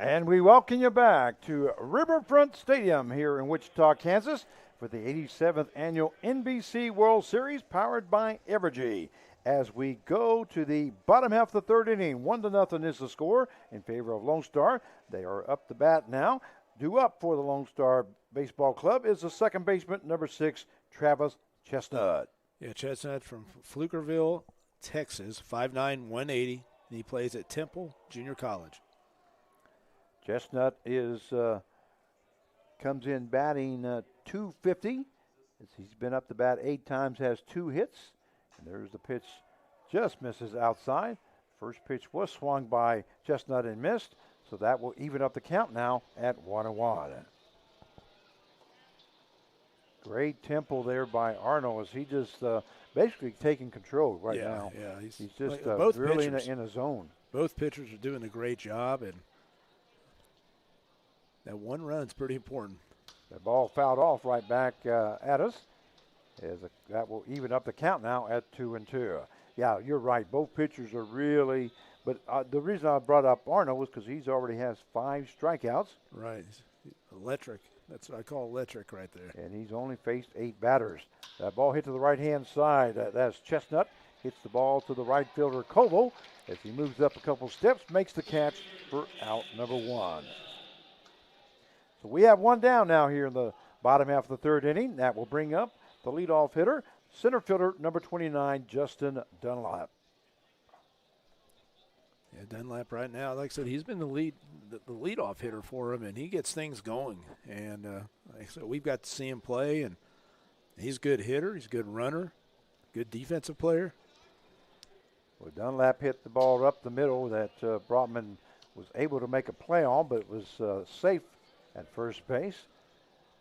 And we welcome you back to Riverfront Stadium here in Wichita, Kansas for the 87th Annual NBC World Series powered by Evergy. As we go to the bottom half of the third inning, 1-0 is the score in favor of Lonestar. They are up the bat now. Due up for the Lonestar Baseball Club is the second baseman, number 6, Travis Chestnut. Yeah, Chestnut from Pflugerville, Texas, 5'9", 180, and he plays at Temple Junior College. Chestnut comes in batting .250. He's been up the bat 8 times, has 2 hits. And there's the pitch, just misses outside. First pitch was swung by Chestnut and missed, so that will even up the count now at 1-1. Great tempo there by Arnold as he just basically taking control right now. Yeah, he's just both really pitchers, in a zone. Both pitchers are doing a great job, and that 1 run's pretty important. The ball fouled off right back at us. That will even up the count now at 2-2. Yeah, you're right. Both pitchers are really, but the reason I brought up Arnold was because he's already has 5 strikeouts. Right, he's electric. That's what I call electric right there. And he's only faced 8 batters. That ball hit to the right-hand side. That's Chestnut. Hits the ball to the right fielder, Koval, as he moves up a couple steps, makes the catch for out number 1. So we have 1 down now here in the bottom half of the third inning. That will bring up the leadoff hitter, center fielder, number 29, Justin Dunlap. Yeah, Dunlap right now, like I said, he's been the leadoff hitter for him, and he gets things going. And like I said, we've got to see him play, and he's a good hitter, he's a good runner, good defensive player. Well, Dunlap hit the ball up the middle that Brotman was able to make a play on, but it was safe at first base.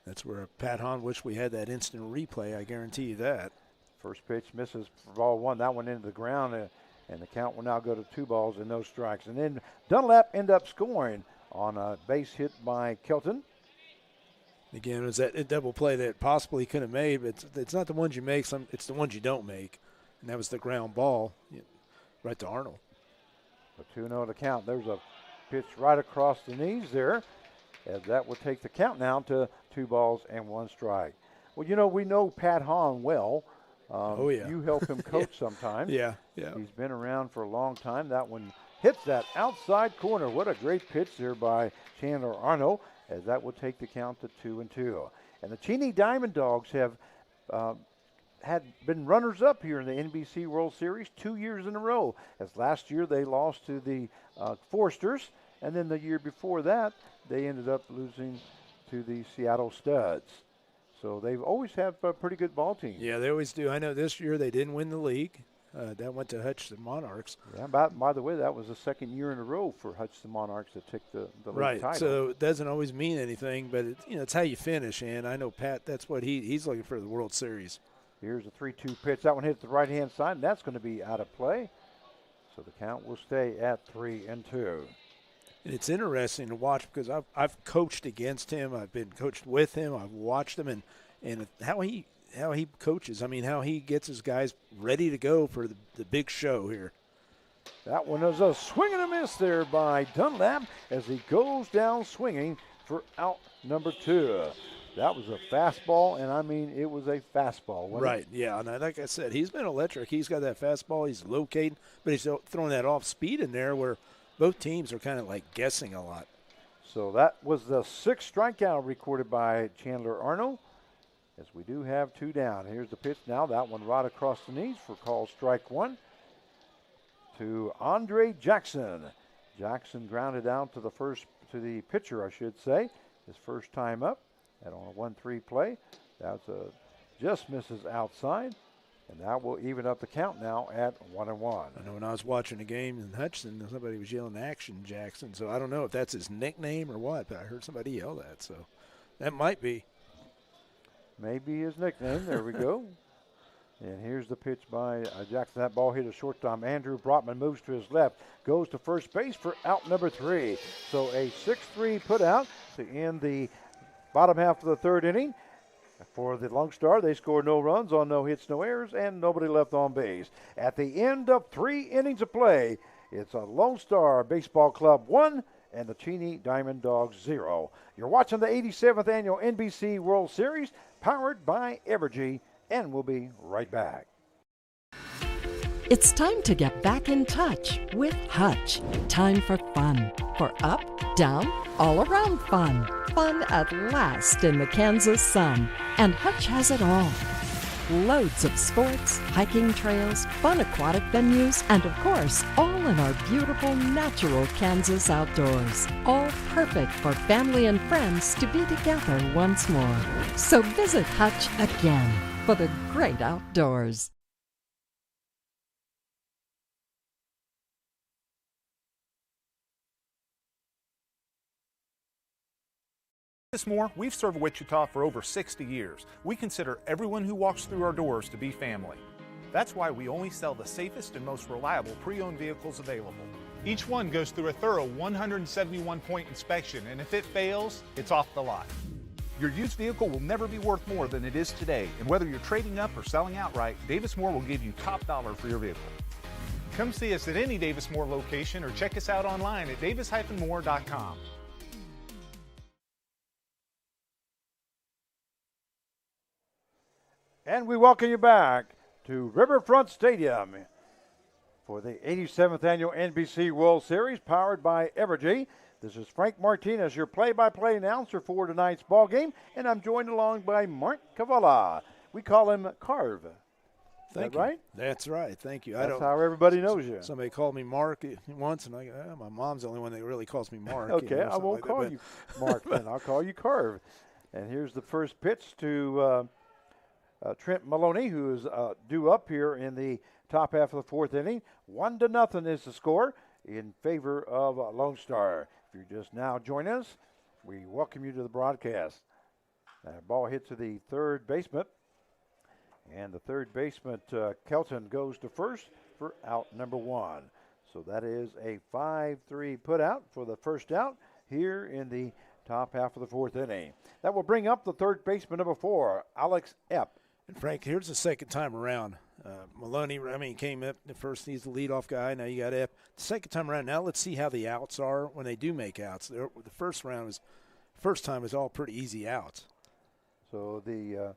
That's where Pat Hahn wished we had that instant replay, I guarantee you that. First pitch misses for ball 1. That one into the ground, and the count will now go to 2 balls and no strikes. And then Dunlap ended up scoring on a base hit by Kelton. Again, it was that double play that possibly could have made, but it's not the ones you make, it's the ones you don't make. And that was the ground ball right to Arnold. A 2-0 to count. There's a pitch right across the knees there, as that will take the count now to 2 balls and 1 strike. Well, we know Pat Hahn well. You help him coach sometimes. Yeah. He's been around for a long time. That one hits that outside corner. What a great pitch there by Chandler Arno, as that will take the count to 2-2. And the Cheney Diamond Dogs have had been runners-up here in the NBC World Series 2 years in a row, as last year they lost to the Foresters, and then the year before that they ended up losing to the Seattle Studs. So they've always had a pretty good ball team. Yeah, they always do. I know this year they didn't win the league. That went to Hutchinson Monarchs. Yeah, by the way, that was the second year in a row for Hutchinson Monarchs to take the league title. Right, so it doesn't always mean anything, but it's how you finish. And I know Pat, that's what he's looking for, the World Series. Here's a 3-2 pitch. That one hit the right-hand side, and that's going to be out of play. So the count will stay at 3-2. And it's interesting to watch because I've coached against him. I've been coached with him. I've watched him, and how he coaches. I mean, how he gets his guys ready to go for the big show here. That one was a swing and a miss there by Dunlap as he goes down swinging for out number 2. That was a fastball, and I mean, it was a fastball, wasn't right, it? Yeah, and like I said, he's been electric. He's got that fastball. He's locating, but he's throwing that off speed in there where both teams are kind of like guessing a lot. So that was the 6th strikeout recorded by Chandler Arnold, as we do have 2 down. Here's the pitch now. That one right across the knees for call strike 1 to Andre Jackson. Jackson grounded out to the pitcher, I should say, his first time up. And on a 1-3 play, that's just misses outside, and that will even up the count now at 1-1. I know when I was watching the game in Hutchinson, somebody was yelling "Action Jackson," so I don't know if that's his nickname or what, but I heard somebody yell that, so that might be. Maybe his nickname. There we go. And here's the pitch by Jackson. That ball hit a short time. Andrew Brotman moves to his left, goes to first base for out number 3. So a 6-3 put out to end the bottom half of the third inning. For the Lonestar, they scored no runs on no hits, no errors, and nobody left on base. At the end of 3 innings of play, it's a Lonestar Baseball Club 1 and the Cheney Diamond Dogs 0. You're watching the 87th Annual NBC World Series, powered by Evergy, and we'll be right back. It's time to get back in touch with Hutch. Time for fun. For up, down, all around fun. Fun at last in the Kansas sun. And Hutch has it all. Loads of sports, hiking trails, fun aquatic venues, and of course, all in our beautiful natural Kansas outdoors. All perfect for family and friends to be together once more. So visit Hutch again for the great outdoors. Davis Moore, we've served Wichita for over 60 years. We consider everyone who walks through our doors to be family. That's why we only sell the safest and most reliable pre-owned vehicles available. Each one goes through a thorough 171-point inspection, and if it fails, it's off the lot. Your used vehicle will never be worth more than it is today, and whether you're trading up or selling outright, Davis Moore will give you top dollar for your vehicle. Come see us at any Davis Moore location or check us out online at davis-moore.com. And we welcome you back to Riverfront Stadium for the 87th Annual NBC World Series, powered by Evergy. This is Frank Martinez, your play-by-play announcer for tonight's ball game, and I'm joined along by Mark Cavala. We call him Carve. Thank That you. right? That's right. Thank you. That's how everybody knows you. Somebody called me Mark once, and I go, my mom's the only one that really calls me Mark. Okay, I won't call you Mark then. I'll call you Carve. And here's the first pitch to Trent Maloney, who is due up here in the top half of the fourth inning. 1-0 is the score in favor of Lonestar. If you're just now joining us, we welcome you to the broadcast. Ball hit to the third baseman, and the third baseman, Kelton, goes to first for out number one. So that is a 5-3 put out for the first out here in the top half of the fourth inning. That will bring up the third baseman, number 4, Alex Epp. And Frank, here's the second time around. Maloney, came up the first. He's the leadoff guy. Now you got Epp. The second time around, now let's see how the outs are when they do make outs. The first time was all pretty easy outs. So the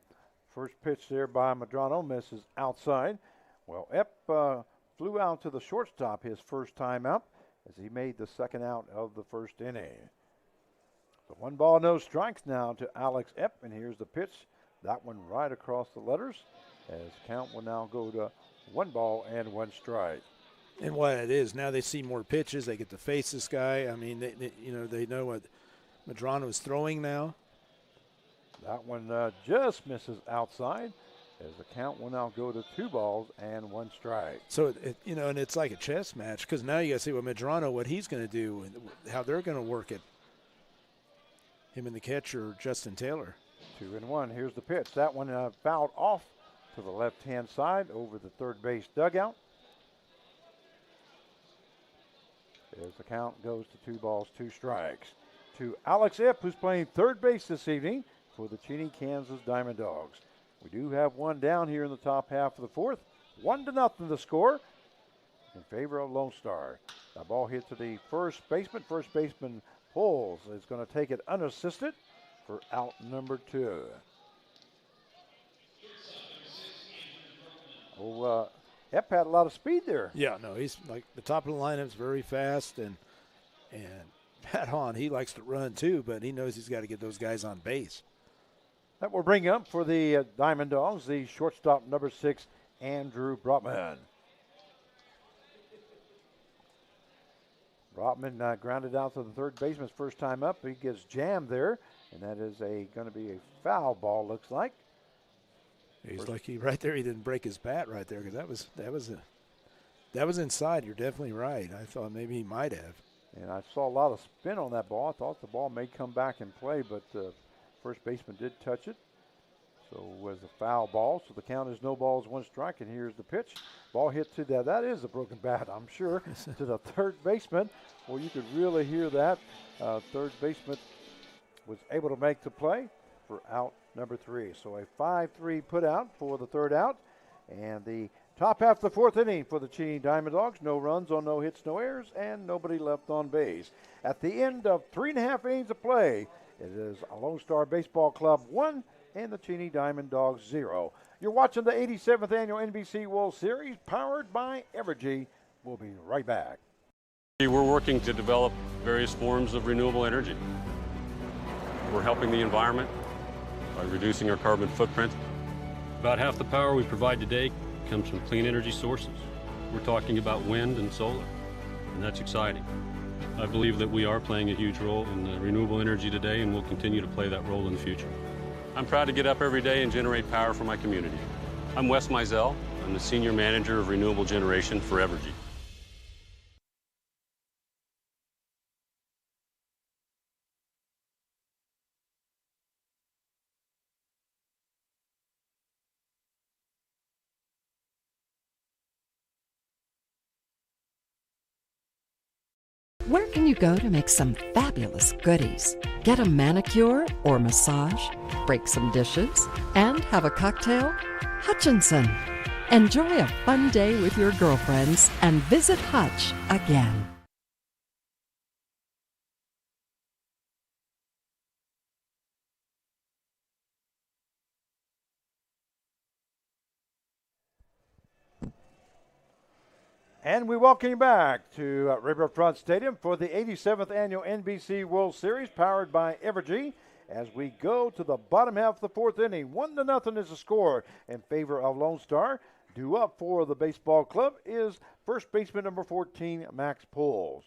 first pitch there by Medrano misses outside. Well, Epp flew out to the shortstop his first time out as he made the second out of the first inning. So 1 ball, no strikes now to Alex Epp, and here's the pitch. That one right across the letters, as count will now go to 1 ball and 1 strike. And what it is, now they see more pitches. They get to face this guy. I mean, they know what Medrano is throwing now. That one just misses outside, as the count will now go to 2 balls and 1 strike. So, and it's like a chess match, because now you got to see what Medrano, what he's going to do, and how they're going to work it. Him and the catcher, Justin Taylor. 2-1. Here's the pitch. That one fouled off to the left-hand side over the third base dugout. As the count goes to 2 balls, 2 strikes. To Alex Epp, who's playing third base this evening for the Cheney, Kansas Diamond Dogs. We do have one down here in the top half of the fourth. 1-0 the score in favor of Lonestar. The ball hit to the first baseman. First baseman pulls. Is going to take it unassisted for out number 2. Epp had a lot of speed there. Yeah, no, he's like the top of the lineup's very fast, and Pat Hahn, he likes to run too, but he knows he's got to get those guys on base. That will bring up for the Diamond Dogs the shortstop, number 6, Andrew Brotman. Brotman grounded out to the third baseman's first time up. He gets jammed there, and that is going to be a foul ball, looks like. He's lucky right there. He didn't break his bat right there, because that was inside. You're definitely right. I thought maybe he might have. And I saw a lot of spin on that ball. I thought the ball may come back and play, but first baseman did touch it. So it was a foul ball. So the count is no balls, 1 strike. And here's the pitch. Ball hit to that. That is a broken bat, I'm sure, to the third baseman. Well, you could really hear that. Third baseman was able to make the play for out number 3. So a 5-3 put out for the third out. And the Top half of the fourth inning for the Cheney Diamond Dogs. No runs on no hits, no errors, and nobody left on base. At the end of 3.5 innings of play, it is a Lonestar Baseball Club 1 and the Cheney Diamond Dogs 0. You're watching the 87th Annual NBC World Series, powered by Evergy. We'll be right back. We're working to develop various forms of renewable energy. We're helping the environment by reducing our carbon footprint. About half the power we provide today comes from clean energy sources. We're talking about wind and solar, and that's exciting. I believe that we are playing a huge role in renewable energy today, and we'll continue to play that role in the future. I'm proud to get up every day and generate power for my community. I'm Wes Mizell. I'm the Senior Manager of Renewable Generation for Evergy. Where can you go to make some fabulous goodies? Get a manicure or massage, break some dishes, and have a cocktail? Hutchinson. Enjoy a fun day with your girlfriends and visit Hutch again. And we welcome you back to Riverfront Stadium for the 87th Annual NBC World Series, powered by Evergy. As we go to the bottom half of the fourth inning, 1-0 is the score in favor of Lonestar. Due up for the baseball club is first baseman number 14, Max Pulls.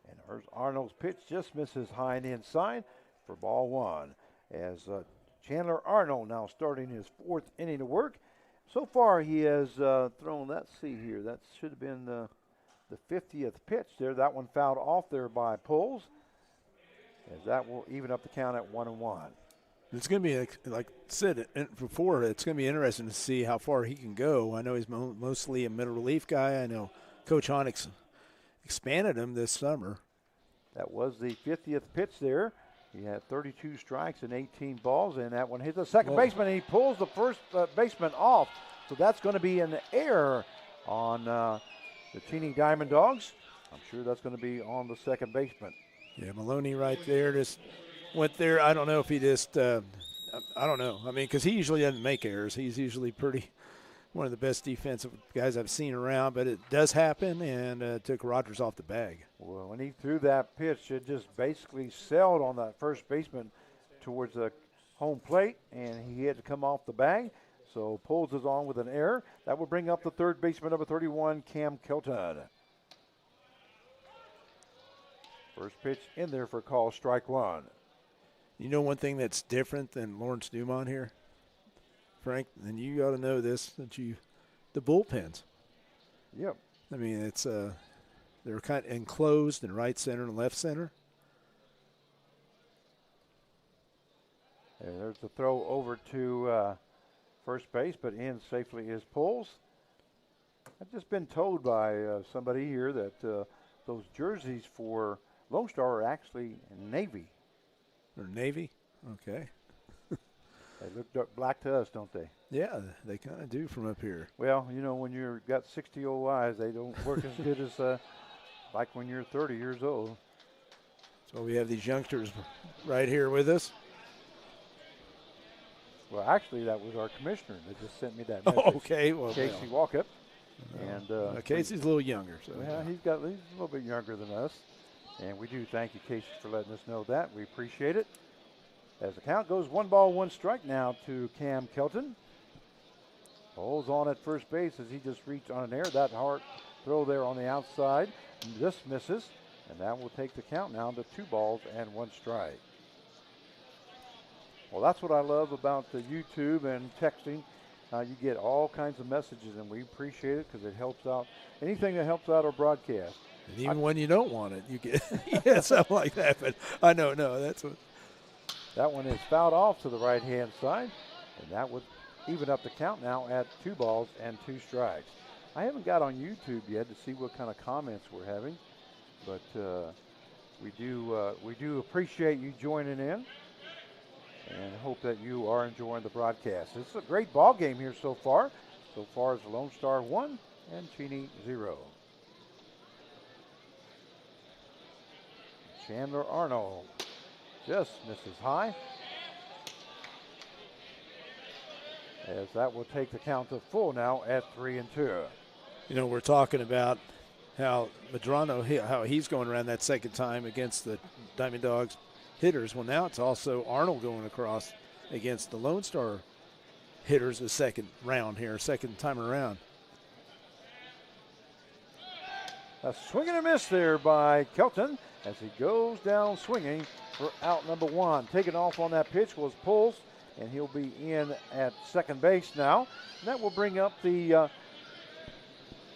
And here's Arnold's pitch, just misses high and inside for ball one. As Chandler Arnold now starting his fourth inning of work. So far, he has thrown, let's see here, that should have been the 50th pitch there. That one fouled off there by Pulls, as that will even up the count at 1-1. It's going to be, like I said before, it's going to be interesting to see how far he can go. I know he's mostly a middle relief guy. I know Coach Hahn expanded him this summer. That was the 50th pitch there. He had 32 strikes and 18 balls, and that one hit the second baseman, and he pulls the first baseman off. So that's going to be an error on the Cheney Diamond Dogs. I'm sure that's going to be on the second baseman. Yeah, Maloney right there just went there. I don't know if he just I don't know. I mean, because he usually doesn't make errors. He's usually one of the best defensive guys I've seen around, but it does happen, and took Rogers off the bag. Well, when he threw that pitch, it just basically sailed on that first baseman towards the home plate, and he had to come off the bag. So Pulls is on with an error. That will bring up the third baseman, number 31, Cam Kelton. First pitch in there for a call, strike one. You know one thing that's different than Lawrence Dumont here, Frank, and you ought to know this, the bullpens. Yep. I mean, it's they're kind of enclosed in right center and left center. And there's the throw over to first base, but in safely is Pulls. I've just been told by somebody here that those jerseys for Lonestar are actually Navy. Or Navy? Okay. They look black to us, don't they? Yeah, they kind of do from up here. Well, you know, when you've got 60 OIs, they don't work as good as like when you're 30 years old. So we have these youngsters right here with us. Well, actually, that was our commissioner that just sent me that message. Oh, okay. Well, Casey Walkup. And Casey's a little younger. So well, he's a little bit younger than us. And we do thank you, Casey, for letting us know that. We appreciate it. As the count goes 1-1 now to Cam Kelton. Holds on at first base as he just reached on an error. That hard throw there on the outside just misses. And that will take the count now to 2-1 strike. Well, that's what I love about the YouTube and texting. You get all kinds of messages, and we appreciate it because it helps out. Anything that helps out our broadcast. And even when you don't want it, you get something like that. But I know, no, that's what. That one is fouled off to the right-hand side, and that would even up the count now at 2-2 strikes. I haven't got on YouTube yet to see what kind of comments we're having, but we do appreciate you joining in, and hope that you are enjoying the broadcast. It's a great ball game here so far. So far, it's Lonestar 1 and Cheney 0. Chandler Arnold just misses high, as that will take the count to full now at 3-2. You know, we're talking about how Medrano, how he's going around that second time against the Diamond Dogs hitters. Well, now it's also Arnold going across against the Lonestar hitters the second round here, second time around. A swing and a miss there by Kelton as he goes down swinging for out number 1. Taking off on that pitch was Pulse, and he'll be in at second base now. And that will bring up the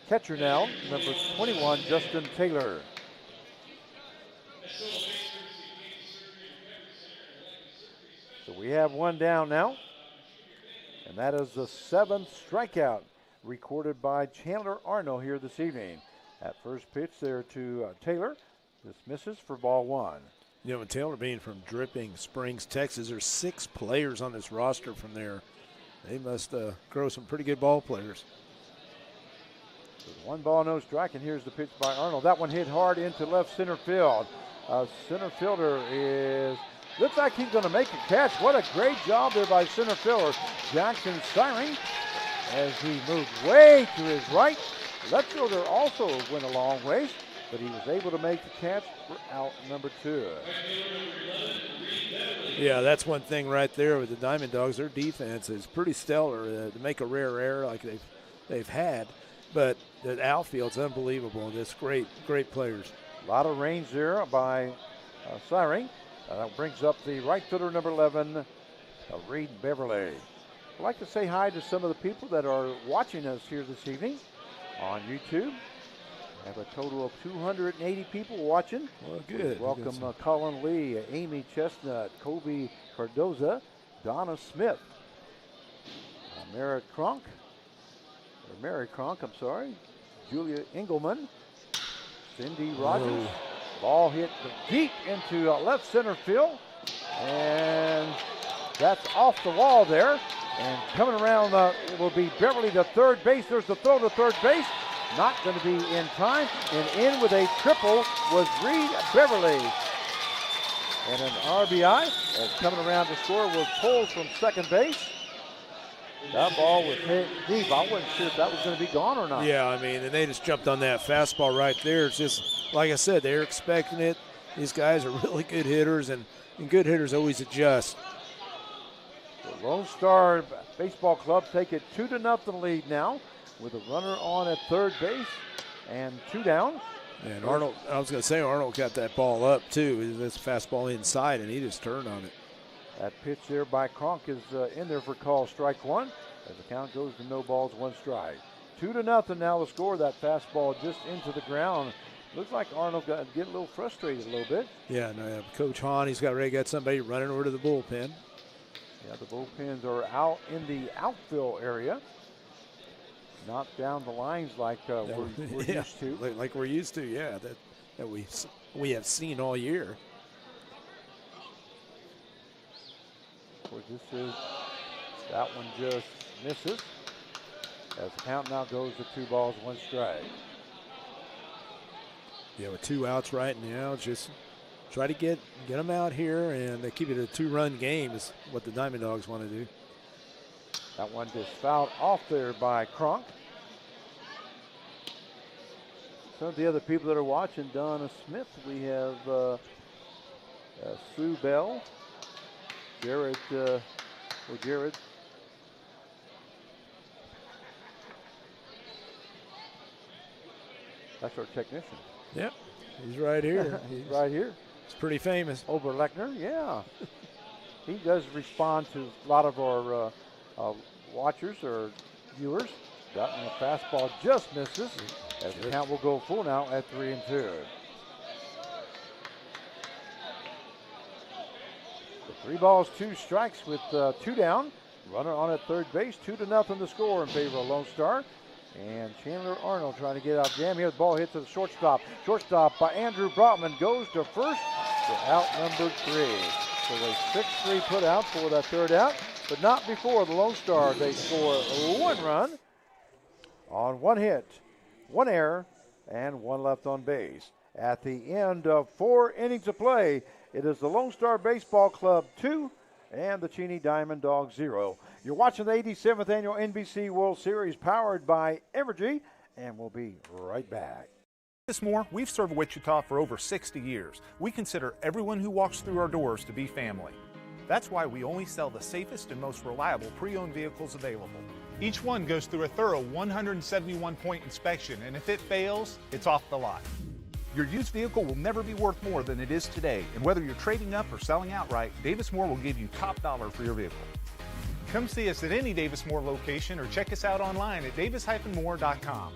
catcher now, number 21, Justin Taylor. So we have one down now, and that is the 7th strikeout recorded by Chandler Arnold here this evening. At first pitch there to Taylor. This misses for ball 1. You know, and Taylor being from Dripping Springs, Texas, there's 6 players on this roster from there. They must grow some pretty good ball players. So 1 ball, no strike, and here's the pitch by Arnold. That one hit hard into left center field. Center fielder looks like he's going to make a catch. What a great job there by center fielder Jackson Siring as he moved way to his right. Left fielder also went a long ways, but he was able to make the catch for out number 2. Yeah, that's one thing right there with the Diamond Dogs. Their defense is pretty stellar to make a rare error like they've had, but the outfield's unbelievable. That's great players. A lot of range there by Siring. That brings up the right fielder, number 11, Reed Beverly. I'd like to say hi to some of the people that are watching us here this evening on YouTube. I have a total of 280 people watching. Well, good. Welcome Colin Lee, Amy Chestnut, Kobe Cardoza, Donna Smith, Mary Cronk, I'm sorry, Julia Engelman, Cindy Rogers. Ball hit deep into left center field, and that's off the wall there. And coming around, it will be Beverly to third base. There's the throw to third base. Not going to be in time. And in with a triple was Reed Beverly. And an RBI. As coming around to score was Poles from second base. That ball was hit deep. I wasn't sure if that was going to be gone or not. Yeah, I mean, and they just jumped on that fastball right there. It's just, like I said, they're expecting it. These guys are really good hitters, and good hitters always adjust. The Lone Star Baseball Club take it 2-0 lead now with a runner on at third base and 2 down. And Arnold, I was going to say, Arnold got that ball up too. This fastball inside, and he just turned on it. That pitch there by Cronk is in there for call strike 1 as the count goes to no balls, 1 strike. 2-0 now the score. That fastball just into the ground. Looks like Arnold got to get a little frustrated a little bit. Yeah, no, Coach Hahn, he's already got somebody running over to the bullpen. Yeah, the bullpens are out in the outfield area. Not down the lines like we're used to. Like we're used to, yeah, that we have seen all year. Of course, that one just misses. As the count now goes to 2 balls, 1 strike. Yeah, with 2 outs right now, just try to get them out here and they keep it a 2-run game is what the Diamond Dogs want to do. That one just fouled off there by Cronk. Some of the other people that are watching, Donna Smith, we have Sue Bell, Jared, that's our technician. Yep, he's right here. He's right here. He's pretty famous. Oberlechner, yeah. He does respond to a lot of our watchers or viewers. That one, the fastball just misses. As the count will go full now at 3-2. The 3 balls, 2 strikes with 2 down. Runner on at third base, 2-0 the score in favor of Lone Star. And Chandler Arnold trying to get out jam here. The ball hits to the shortstop. Shortstop by Andrew Brotman goes to first for out number 3. So a 6-3 put out for that third out, but not before the Lone Star. They score 1 run on 1 hit, 1 error, and 1 left on base. At the end of 4 innings of play, it is the Lonestar Baseball Club 2 and the Cheney Diamond Dogs 0. You're watching the 87th Annual NBC World Series powered by Evergy, and we'll be right back. Davis Moore, we've served Wichita for over 60 years. We consider everyone who walks through our doors to be family. That's why we only sell the safest and most reliable pre-owned vehicles available. Each one goes through a thorough 171-point inspection, and if it fails, it's off the lot. Your used vehicle will never be worth more than it is today, and whether you're trading up or selling outright, Davis Moore will give you top dollar for your vehicle. Come see us at any Davis Moore location or check us out online at davis-moore.com.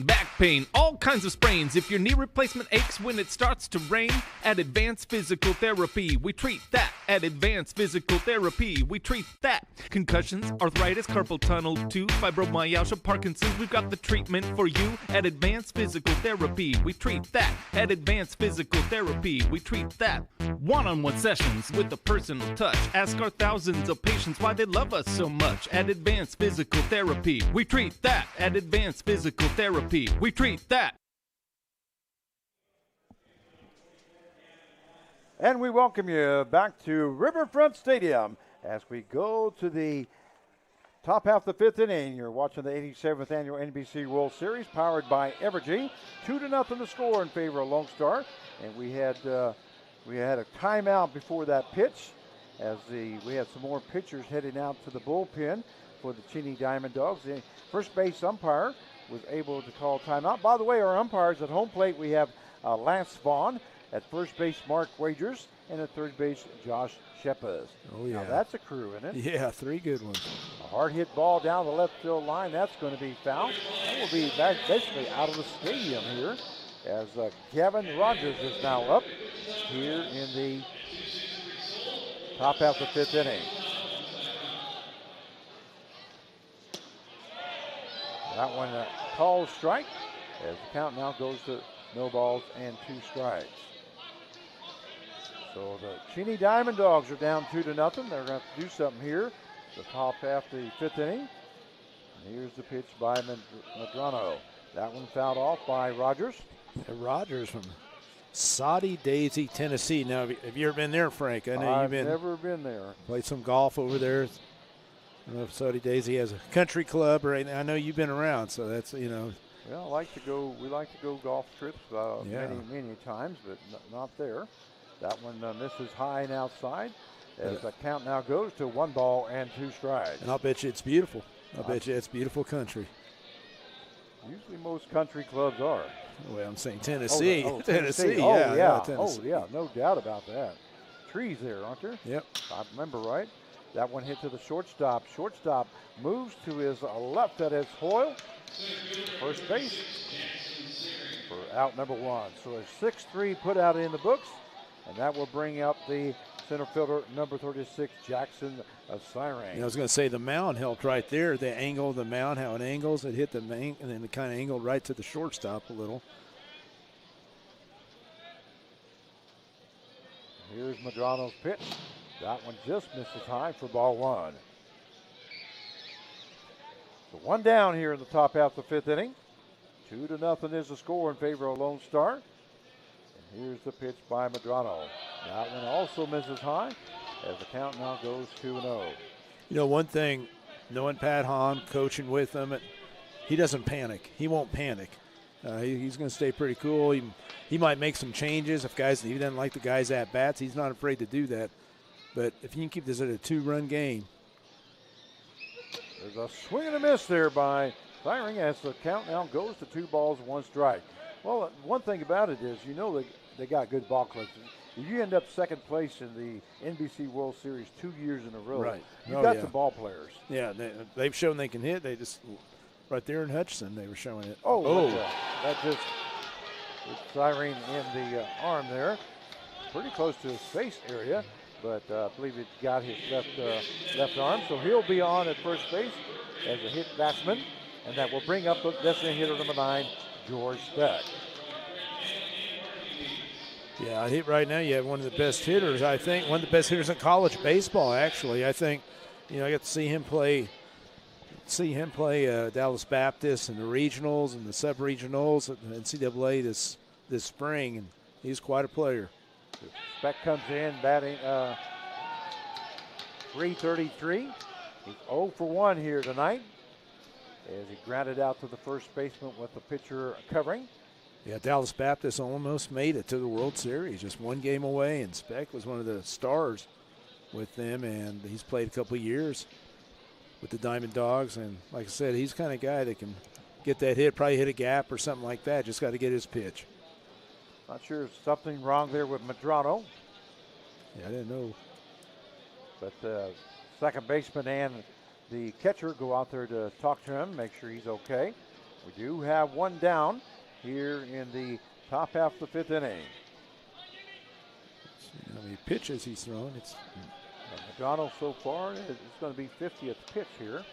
Back pain, all kinds of sprains. If your knee replacement aches when it starts to rain, at Advanced Physical Therapy, we treat that. At Advanced Physical Therapy, we treat that. Concussions, arthritis, carpal tunnel, tooth, fibromyalgia, Parkinson's, we've got the treatment for you. At Advanced Physical Therapy, we treat that. At Advanced Physical Therapy, we treat that. One-on-one sessions with a personal touch. Ask our thousands of patients why they love us so much. At Advanced Physical Therapy, we treat that. At Advanced Physical Therapy, we treat that. And we welcome you back to Riverfront Stadium as we go to the top half of the 5th inning. You're watching the 87th Annual NBC World Series powered by Evergy. 2-0 the score in favor of Lonestar. And we had a timeout before that pitch as we had some more pitchers heading out to the bullpen for the Cheney Diamond Dogs. The first base umpire was able to call timeout. By the way, our umpires at home plate, we have Lance Vaughn. At first base, Mark Wagers. And at third base, Josh Shepard. Oh, yeah. Now, that's a crew, isn't it? Yeah, 3 good ones. A hard hit ball down the left field line. That's going to be foul. That will be back basically out of the stadium here as Kevin Rogers is now up here in the top half of the 5th inning. That one called strike as the count now goes to no balls and 2 strikes. So the Cheney Diamond Dogs are down 2-0. They're going to have to do something here. The top half of the 5th inning. And here's the pitch by Medrano. That one fouled off by Rogers. Rogers from Soddy Daisy, Tennessee. Now, have you ever been there, Frank? I know I've you've been. Never been there. Played some golf over there. I don't know if Soddy Daisy has a country club or anything. I know you've been around, so that's, Well, we like to go golf trips many times, but not there. That one misses high and outside as the count now goes to 1 ball and 2 strikes. And I'll bet you it's beautiful. I'll bet you it's beautiful country. Usually most country clubs are. Well, I'm saying Tennessee. Tennessee. Tennessee. Oh, yeah, no doubt about that. Trees there, aren't there? Yep. If I remember right. That one hit to the shortstop. Shortstop moves to his left. That is Hoyle. First base for out number 1. So a 6-3 put out in the books. And that will bring up the center fielder, number 36, Jackson Siring. I was going to say the mound helped right there. The angle of the mound, how it angles. It hit the main, and then it kind of angled right to the shortstop a little. Here's Medrano's pitch. That one just misses high for ball 1. So 1 down here in the top half of the 5th inning. 2-0 is the score in favor of Lonestar. Here's the pitch by Medrano. That one also misses high as the count now goes 2-0. One thing, knowing Pat Hahn, coaching with him, he doesn't panic. He won't panic. He's going to stay pretty cool. He might make some changes if he doesn't like the guys at bats. He's not afraid to do that. But if you can keep this at a 2-run game. There's a swing and a miss there by Siring as the count now goes to 2 balls, 1 strike. Well, one thing about it is, they got good ball clubs. If you end up second place in the NBC World Series 2 years in a row, right. You've got some ball players. Yeah, they've shown they can hit. They just, right there in Hutchinson, they were showing it. That just, Siring in the arm there. Pretty close to his face area, but I believe it got his left arm. So he'll be on at first base as a hit batsman, and that will bring up the designated hitter number 9, George Speck. Yeah, right now you have one of the best hitters, I think, one of the best hitters in college baseball, actually. I think, I got to see him play Dallas Baptist in the regionals and the sub-regionals at the NCAA this spring, and he's quite a player. Speck comes in batting .333. He's 0 for 1 here tonight as he grounded out to the first baseman with the pitcher covering. Yeah, Dallas Baptist almost made it to the World Series, just one game away, and Speck was one of the stars with them, and he's played a couple of years with the Diamond Dogs, and like I said, he's the kind of guy that can get that hit, probably hit a gap or something like that, just got to get his pitch. Not sure if something wrong there with Medrano. Yeah, I didn't know. But second baseman and the catcher go out there to talk to him, make sure he's okay. We do have one down here in the top half of the fifth inning. See how many pitches he's thrown. Medrano so far is going to be 50th pitch here.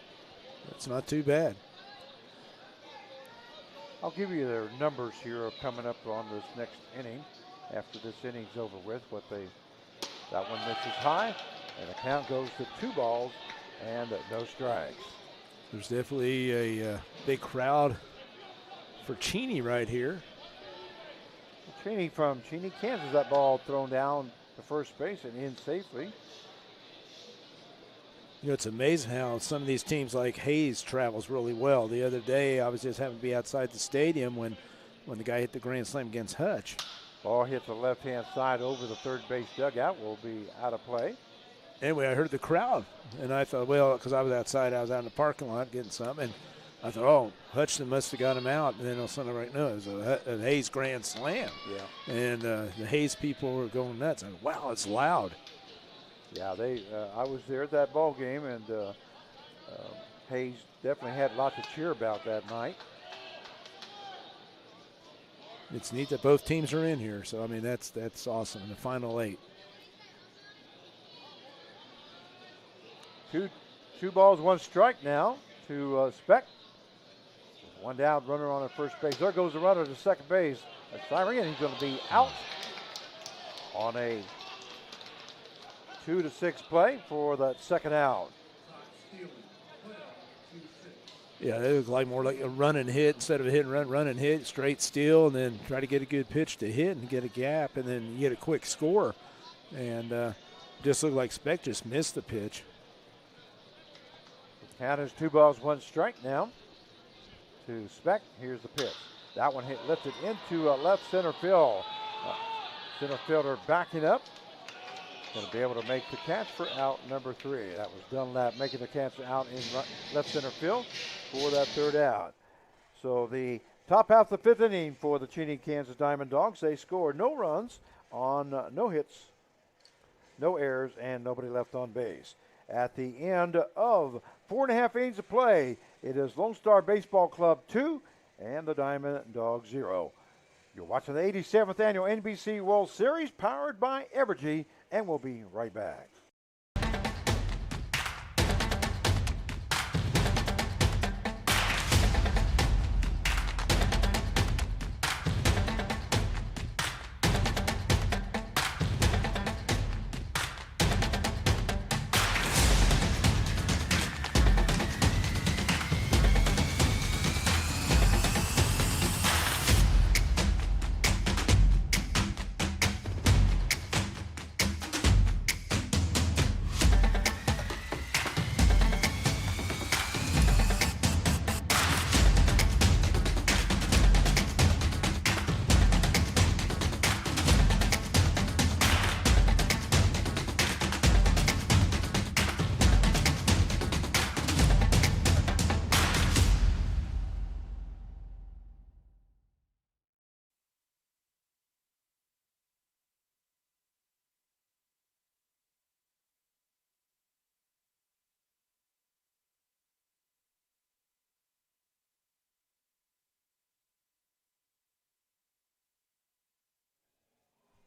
That's not too bad. I'll give you their numbers here coming up on this next inning after this inning's over with. That one misses high, and the count goes to 2 balls and no strikes. There's definitely a big crowd for Cheney right here. Cheney from Cheney, Kansas. That ball thrown down to first base and in safely. It's amazing how some of these teams like Hayes travels really well. The other day, I was just having to be outside the stadium when the guy hit the grand slam against Hutch. Ball hit the left-hand side over the third base dugout. Will be out of play. Anyway, I heard the crowd, and I thought, well, because I was outside, I was out in the parking lot getting something, and I thought, oh, Hutchinson must have got him out. And then all of a sudden, right now, it was a Hayes grand slam. Yeah. And the Hayes people were going nuts. And wow, it's loud. Yeah, I was there at that ball game, and Hayes definitely had a lot to cheer about that night. It's neat that both teams are in here. So, I mean, that's awesome. The final 8. Two balls, 1 strike now to Speck. One down, runner on at first base. There goes the runner to second base. That's Cyree, and he's going to be out on a 2-6 play for that second out. Yeah, it looked like more like a run and hit instead of a hit and run and hit, straight steal, and then try to get a good pitch to hit and get a gap, and then you get a quick score. And just looked like Speck just missed the pitch. Count is 2 balls, 1 strike now to Speck. Here's the pitch. That one hit lifted into left center field. Center fielder backing up. Going to be able to make the catch for out number 3. That was Dunlap making the catch out in left center field for that third out. So the top half of the fifth inning for the Cheney, Kansas Diamond Dogs. They scored no runs on no hits, no errors, and nobody left on base. At the end of 4.5 innings of play, it is Lonestar Baseball Club 2 and the Diamond Dogs 0. You're watching the 87th Annual NBC World Series powered by Evergy, and we'll be right back.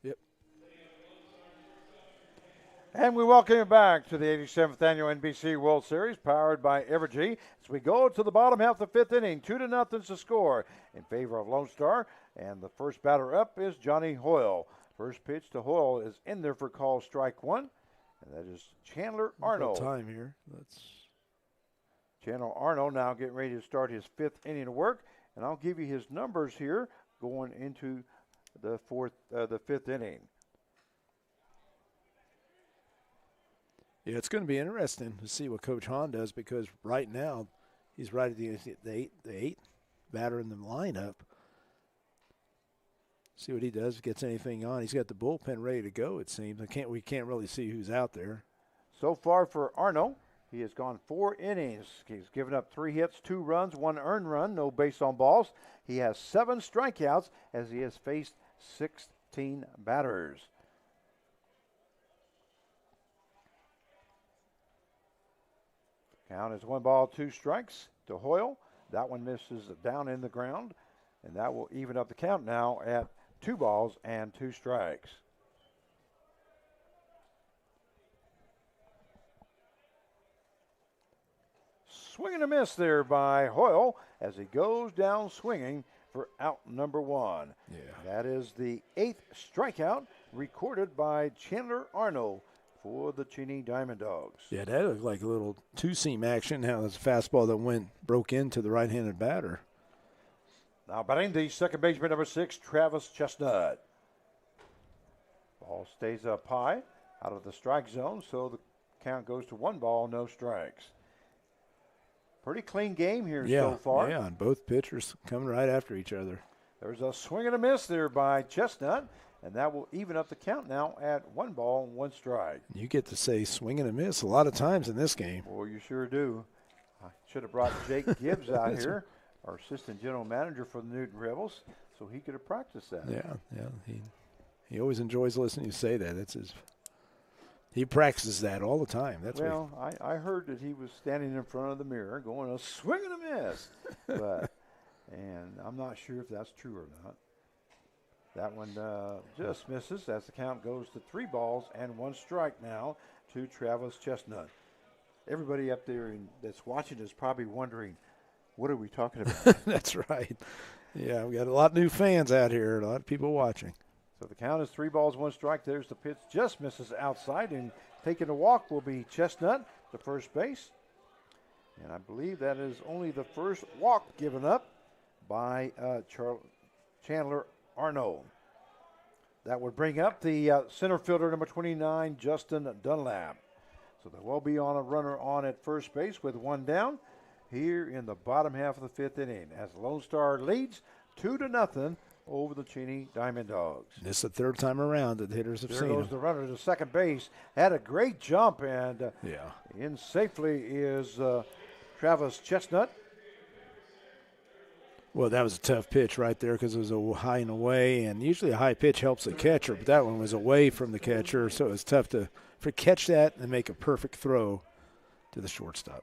Yep. And we welcome you back to the 87th Annual NBC World Series, powered by Evergy. As we go to the bottom half of the fifth inning, 2-0 to score in favor of Lonestar. And the first batter up is Johnny Hoyle. First pitch to Hoyle is in there for call strike one, and that is Chandler Arnold. Time here. Chandler Arnold now getting ready to start his 5th inning of work, and I'll give you his numbers here going into the 5th inning. Yeah, it's going to be interesting to see what Coach Hahn does, because right now he's right at the eighth batter in the lineup. See what he does, if he gets anything on. He's got the bullpen ready to go, it seems. We can't really see who's out there. So far for Arnold, he has gone 4 innings. He's given up 3 hits, 2 runs, 1 earned run, no base on balls. He has 7 strikeouts as he has faced 16 batters. Count is 1 ball, 2 strikes to Hoyle. That one misses down in the ground, and that will even up the count now at 2 balls and 2 strikes. Swing and a miss there by Hoyle as he goes down swinging for out number 1. Yeah. That is the 8th strikeout recorded by Chandler Arnold for the Cheney Diamond Dogs. Yeah, that looked like a little two-seam action. How this fastball that broke into the right-handed batter. Now batting the second baseman, number 6, Travis Chestnut. Ball stays up high out of the strike zone, so the count goes to 1 ball, no strikes. Pretty clean game here so far. Yeah, and both pitchers coming right after each other. There's a swing and a miss there by Chestnut, and that will even up the count now at 1 ball, 1 strike. You get to say swing and a miss a lot of times in this game. Well, you sure do. I should have brought Jake Gibbs out here, our assistant general manager for the Newton Rebels, so he could have practiced that. Yeah. He always enjoys listening to you say that. He practices that all the time. I heard that he was standing in front of the mirror going a swing and a miss, and I'm not sure if that's true or not. That one just misses as the count goes to 3 balls and 1 strike now to Travis Chestnut. Everybody up there that's watching is probably wondering, what are we talking about? That's right. Yeah, we got a lot of new fans out here, a lot of people watching. So the count is 3 balls, 1 strike. There's the pitch, just misses outside, and taking a walk will be Chestnut to first base. And I believe that is only the first walk given up by Chandler Arnold. That would bring up the center fielder, number 29, Justin Dunlap. So they will be on a runner on at first base with 1 down here in the bottom half of the 5th inning as Lonestar leads 2-0 over the Cheney Diamond Dogs. This is the 3rd time around that the hitters have seen him. There goes the runner to second base. Had a great jump, and in safely is Travis Chestnut. Well, that was a tough pitch right there because it was a high and away, and usually a high pitch helps the catcher, but that one was away from the catcher, so it was tough to catch that and make a perfect throw to the shortstop.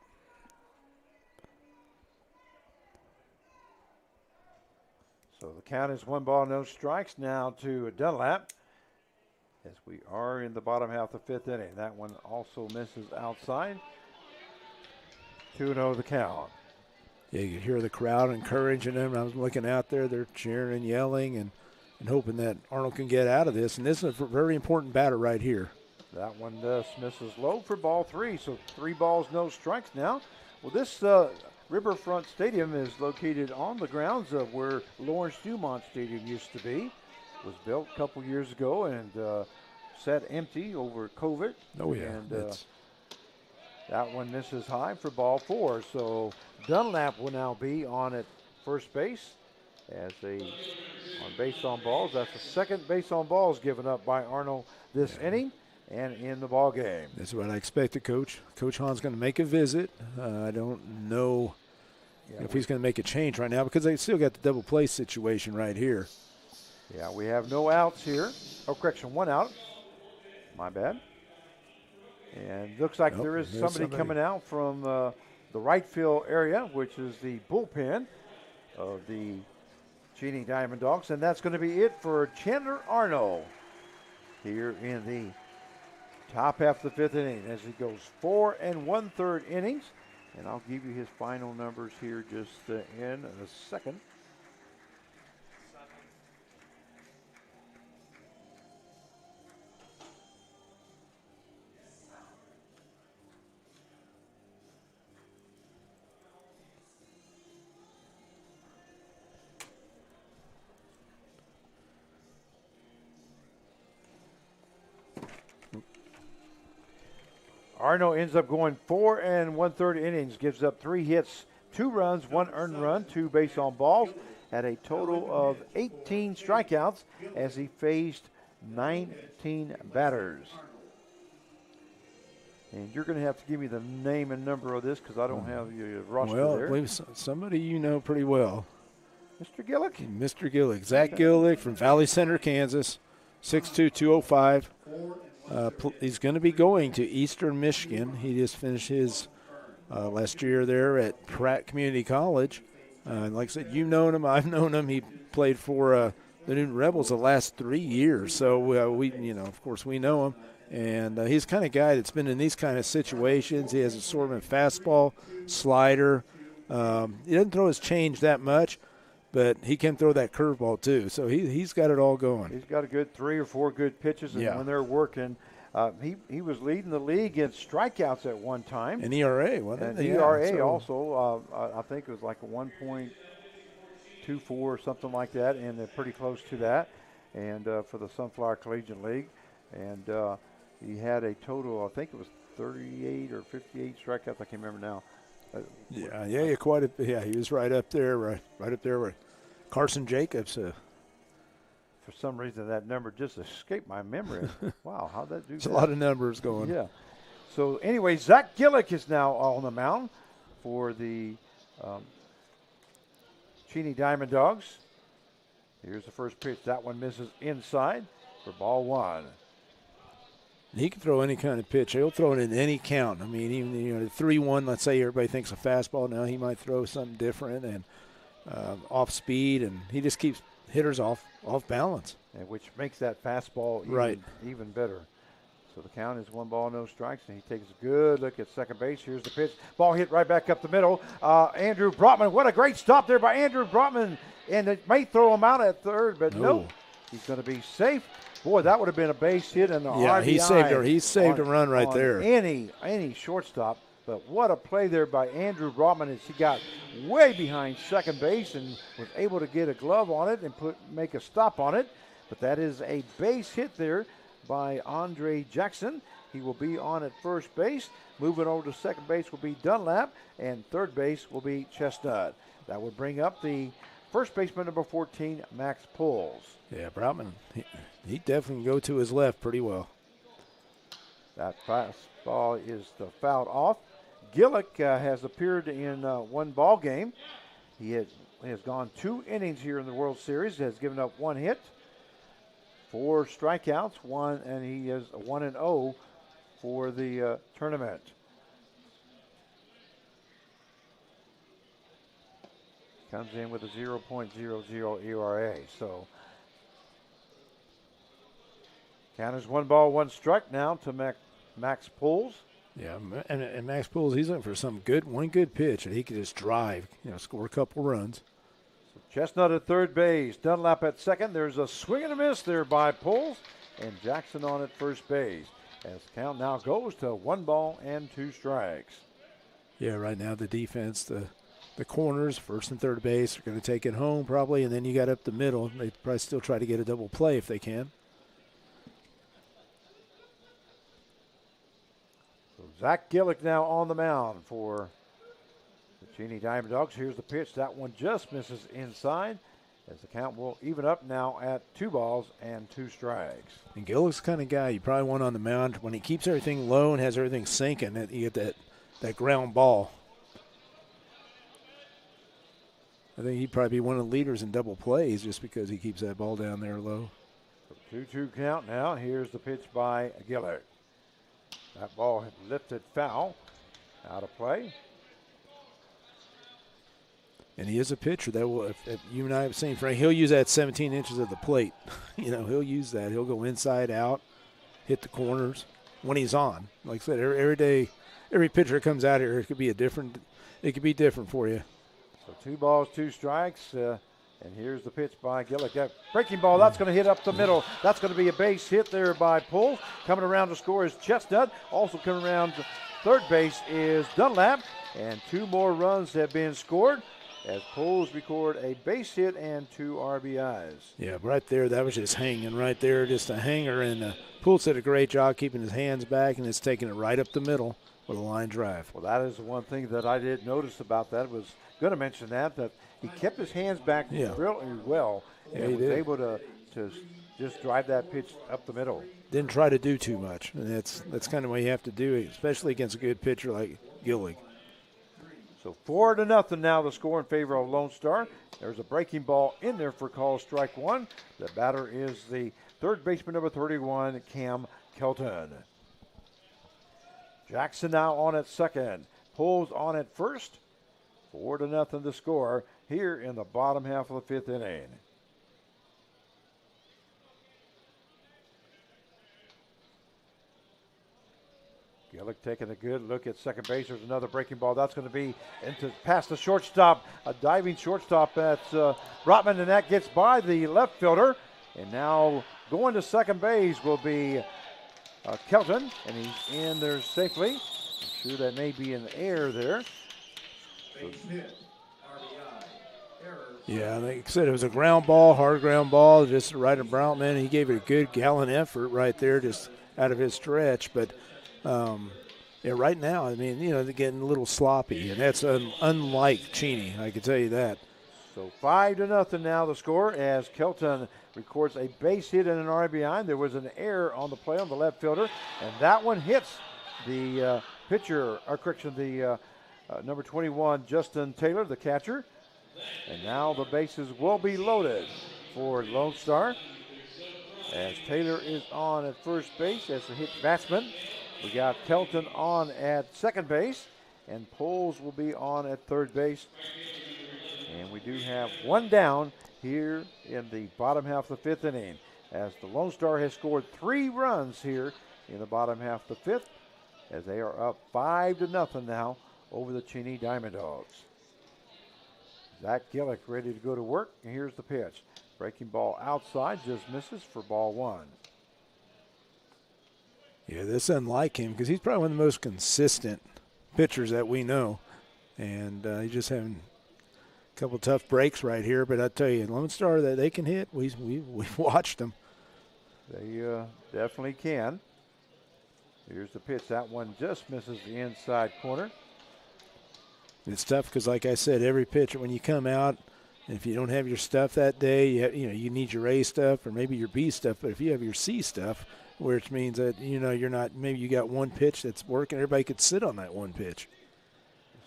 So the count is 1 ball, no strikes now to Dunlap as we are in the bottom half of the 5th inning. That one also misses outside. 2-0 the count. Yeah, you hear the crowd encouraging him. I was looking out there, they're cheering and yelling and hoping that Arnold can get out of this. And this is a very important batter right here. That one misses low for ball 3, so 3 balls, no strikes now. Well, this Riverfront Stadium is located on the grounds of where Lawrence Dumont Stadium used to be. It was built a couple years ago and sat empty over COVID. Oh, yeah. And that one misses high for ball 4. So Dunlap will now be on at first base as on base on balls. That's the 2nd base on balls given up by Arnold this inning and in the ball game. That's what I expected, Coach. Coach Hahn's going to make a visit. I don't know if he's going to make a change right now because they still got the double play situation right here. Yeah, we have no outs here. Oh, correction, 1 out. My bad. And looks like there is somebody coming out from the right field area, which is the bullpen of the Cheney Diamond Dogs. And that's going to be it for Chandler Arnold here in the top half of the 5th inning as he goes 4 1/3 innings. And I'll give you his final numbers here just in a second. Arno ends up going 4 1/3 innings, gives up 3 hits, 2 runs, 1 earned run, 2 base on balls, had a total of 18 strikeouts as he faced 19 batters. And you're going to have to give me the name and number of this because I don't have your roster there. Well, I believe somebody you know pretty well. Mr. Gillick? Mr. Gillick. Zach Gillick from Valley Center, Kansas, 6'2", 205. He's going to be going to Eastern Michigan. He just finished his last year there at Pratt Community College. Like I said, you've known him. I've known him. He played for the Newton Rebels the last 3 years. So, of course, we know him. And he's the kind of guy that's been in these kind of situations. He has a assortment fastball, slider. He doesn't throw his change that much, but he can throw that curveball too. So he's got it all going. He's got a good 3 or 4 good pitches, and when they're working, he was leading the league in strikeouts at one time. An ERA, wasn't it? ERA also, I think it was like a 1.24 or something like that, and they're pretty close to that. And for the Sunflower Collegiate League, and he had a total, I think it was 38 or 58 strikeouts. I can't remember now. He was right up there, right up there with Carson Jacobs. For some reason, that number just escaped my memory. Wow, how'd that do? It's a lot of numbers going. Yeah. So anyway, Zach Gillick is now on the mound for the Cheney Diamond Dogs. Here's the first pitch. That one misses inside for ball 1. He can throw any kind of pitch. He'll throw it in any count. I mean, even 3-1, let's say everybody thinks a fastball. Now he might throw something different and off speed, and he just keeps hitters off balance. And which makes that fastball even better. So the count is 1 ball, no strikes, and he takes a good look at second base. Here's the pitch. Ball hit right back up the middle. Andrew Brotman, what a great stop there by Andrew Brotman. And it may throw him out at third, but no, he's going to be safe. Boy, that would have been a base hit and RBI. He saved a run right there. Any shortstop, but what a play there by Andrew Brotman as he got way behind second base and was able to get a glove on it and make a stop on it. But that is a base hit there by Andre Jackson. He will be on at first base. Moving over to second base will be Dunlap, and third base will be Chestnut. That would bring up the first baseman, number 14, Max Pulls. Yeah, Brotman, he definitely can go to his left pretty well. That fastball is fouled off. Gillick has appeared in 1 ball game. He has gone 2 innings here in the World Series, has given up 1 hit, 4 strikeouts, and he is 1-0 for the tournament. Comes in with a 0.00 ERA. So count is 1 ball, 1 strike now to Max Pulls. Yeah, and Max Pulls, he's looking for one good pitch that he could just drive, score a couple runs. So Chestnut at third base, Dunlap at second. There's a swing and a miss there by Pulls, and Jackson on at first base. As the count now goes to 1 ball and 2 strikes. Yeah, right now the defense, the corners, first and third base, are going to take it home probably, and then you got up the middle. They probably still try to get a double play if they can. So Zach Gillick now on the mound for the Cheney Diamond Dogs. Here's the pitch. That one just misses inside as the count will even up now at 2 balls and 2 strikes. And Gillick's the kind of guy you probably want on the mound when he keeps everything low and has everything sinking, that you get that ground ball. I think he'd probably be one of the leaders in double plays just because he keeps that ball down there low. 2-2 count now. Here's the pitch by Gillick. That ball had lifted foul. Out of play. And he is a pitcher that will, if you and I have seen, Frank, he'll use that 17 inches of the plate. He'll use that. He'll go inside out, hit the corners when he's on. Like I said, every day, every pitcher comes out here, it could be different for you. So 2 balls, 2 strikes, and here's the pitch by Gillick. That breaking ball, that's going to hit up the middle. That's going to be a base hit there by Pulls. Coming around to score is Chestnut. Also coming around to third base is Dunlap, and 2 more runs have been scored. as Poles record a base hit and 2 RBIs. Yeah, right there, that was just hanging right there, just a hanger. And Poles did a great job keeping his hands back, and it's taking it right up the middle with a line drive. Well, that is the one thing that I did notice about that. Was going to mention that he kept his hands back really well, and he was did. able to just drive that pitch up the middle. Didn't try to do too much, and that's kind of what you have to do, especially against a good pitcher like Gillig. So 4-0 now the score in favor of Lone Star. There's a breaking ball in there for call strike one. The batter is the third baseman, number 31, Cam Kelton. Jackson now on at second. Poles on at first. 4-0 the score here in the bottom half of the fifth inning. Gillig taking a good look at second base. There's another breaking ball. That's going to be past the shortstop. A diving shortstop. That's Rotman, and that gets by the left fielder. And now going to second base will be Kelton, and he's in there safely. I'm sure that may be in the air there. Yeah, like I said, it was a ground ball, hard ground ball, just right at Brownman. He gave it a good gallant effort right there, just out of his stretch. But right now, I mean, they're getting a little sloppy, and that's unlike Cheney, I can tell you that. So 5-0 now the score as Kelton records a base hit and an RBI. There was an error on the play on the left fielder, and that one hits the pitcher, or correction, the number 21, Justin Taylor, the catcher. And now the bases will be loaded for Lone Star as Taylor is on at first base as the hit batsman. We got Kelton on at second base, and Poles will be on at third base. And we do have one down here in the bottom half of the fifth inning as the Lone Star has scored 3 runs here in the bottom half of the fifth as they are up 5-0 now over the Cheney Diamond Dogs. Zach Gillig ready to go to work, and here's the pitch. Breaking ball outside, just misses for ball one. Yeah, this is unlike him because he's probably one of the most consistent pitchers that we know. And he's just having a couple tough breaks right here. But I tell you, Lone Star, that they can hit. We've watched them. They definitely can. Here's the pitch. That one just misses the inside corner. It's tough because, like I said, every pitcher, when you come out, if you don't have your stuff that day, you need your A stuff or maybe your B stuff. But if you have your C stuff, which means that, you're not, maybe you got one pitch that's working, everybody could sit on that one pitch.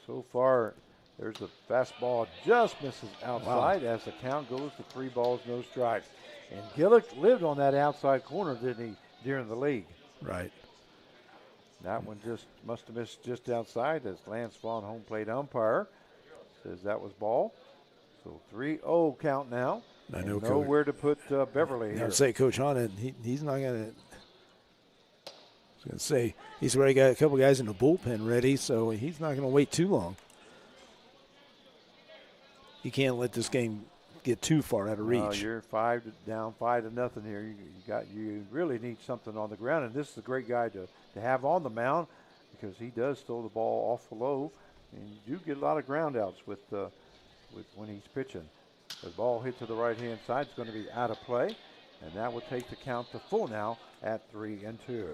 So far, there's a fastball just misses outside as the count goes to 3 balls, no strikes. And Gillig lived on that outside corner, didn't he, during the league? Right. That one just must have missed just outside as Lance Vaughn, home plate umpire, says that was ball. So 3-0 count now. I know nowhere to put Beverly here. I would say Coach Hanna, he's not going to. I was going to say he's already got a couple guys in the bullpen ready, so he's not going to wait too long. He can't let this game get too far out of reach. You're 5-0 here. You really need something on the ground, and this is a great guy to have on the mound because he does throw the ball off the low, and you do get a lot of ground outs with when he's pitching. The ball hit to the right-hand side is going to be out of play, and that will take the count to full now at 3-2.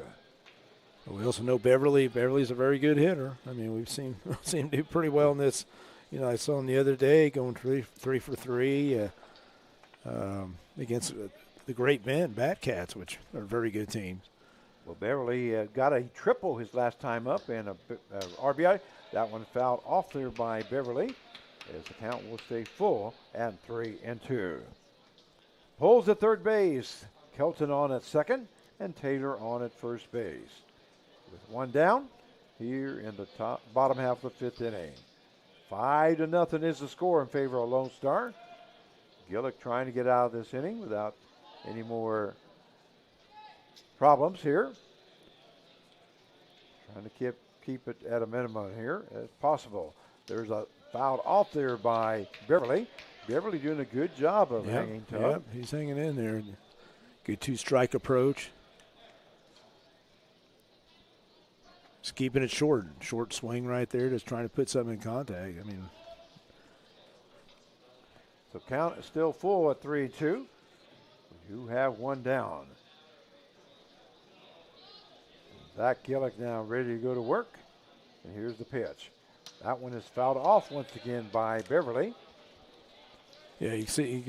We also know Beverly's a very good hitter. I mean, we've seen him do pretty well in this. I saw him the other day going 3 for 3 against the Great Bend Batcats, which are very good teams. Well, Beverly got a triple his last time up and a RBI. That one fouled off there by Beverly as the count will stay full at 3-2. Poles at third base. Kelton on at second and Taylor on at first base. With one down here in the bottom half of the fifth inning. 5-0 is the score in favor of Lone Star. Gillig trying to get out of this inning without any more problems here. Trying to keep it at a minimum here as possible. There's a foul off there by Beverly. Beverly doing a good job of hanging tough. Yep, he's hanging in there. Good 2-strike approach. Just keeping it short swing right there, just trying to put something in contact. I mean, So count is still full at 3-2. You have one down. Zach Gillick now ready to go to work. And here's the pitch. That one is fouled off once again by Beverly. Yeah, you see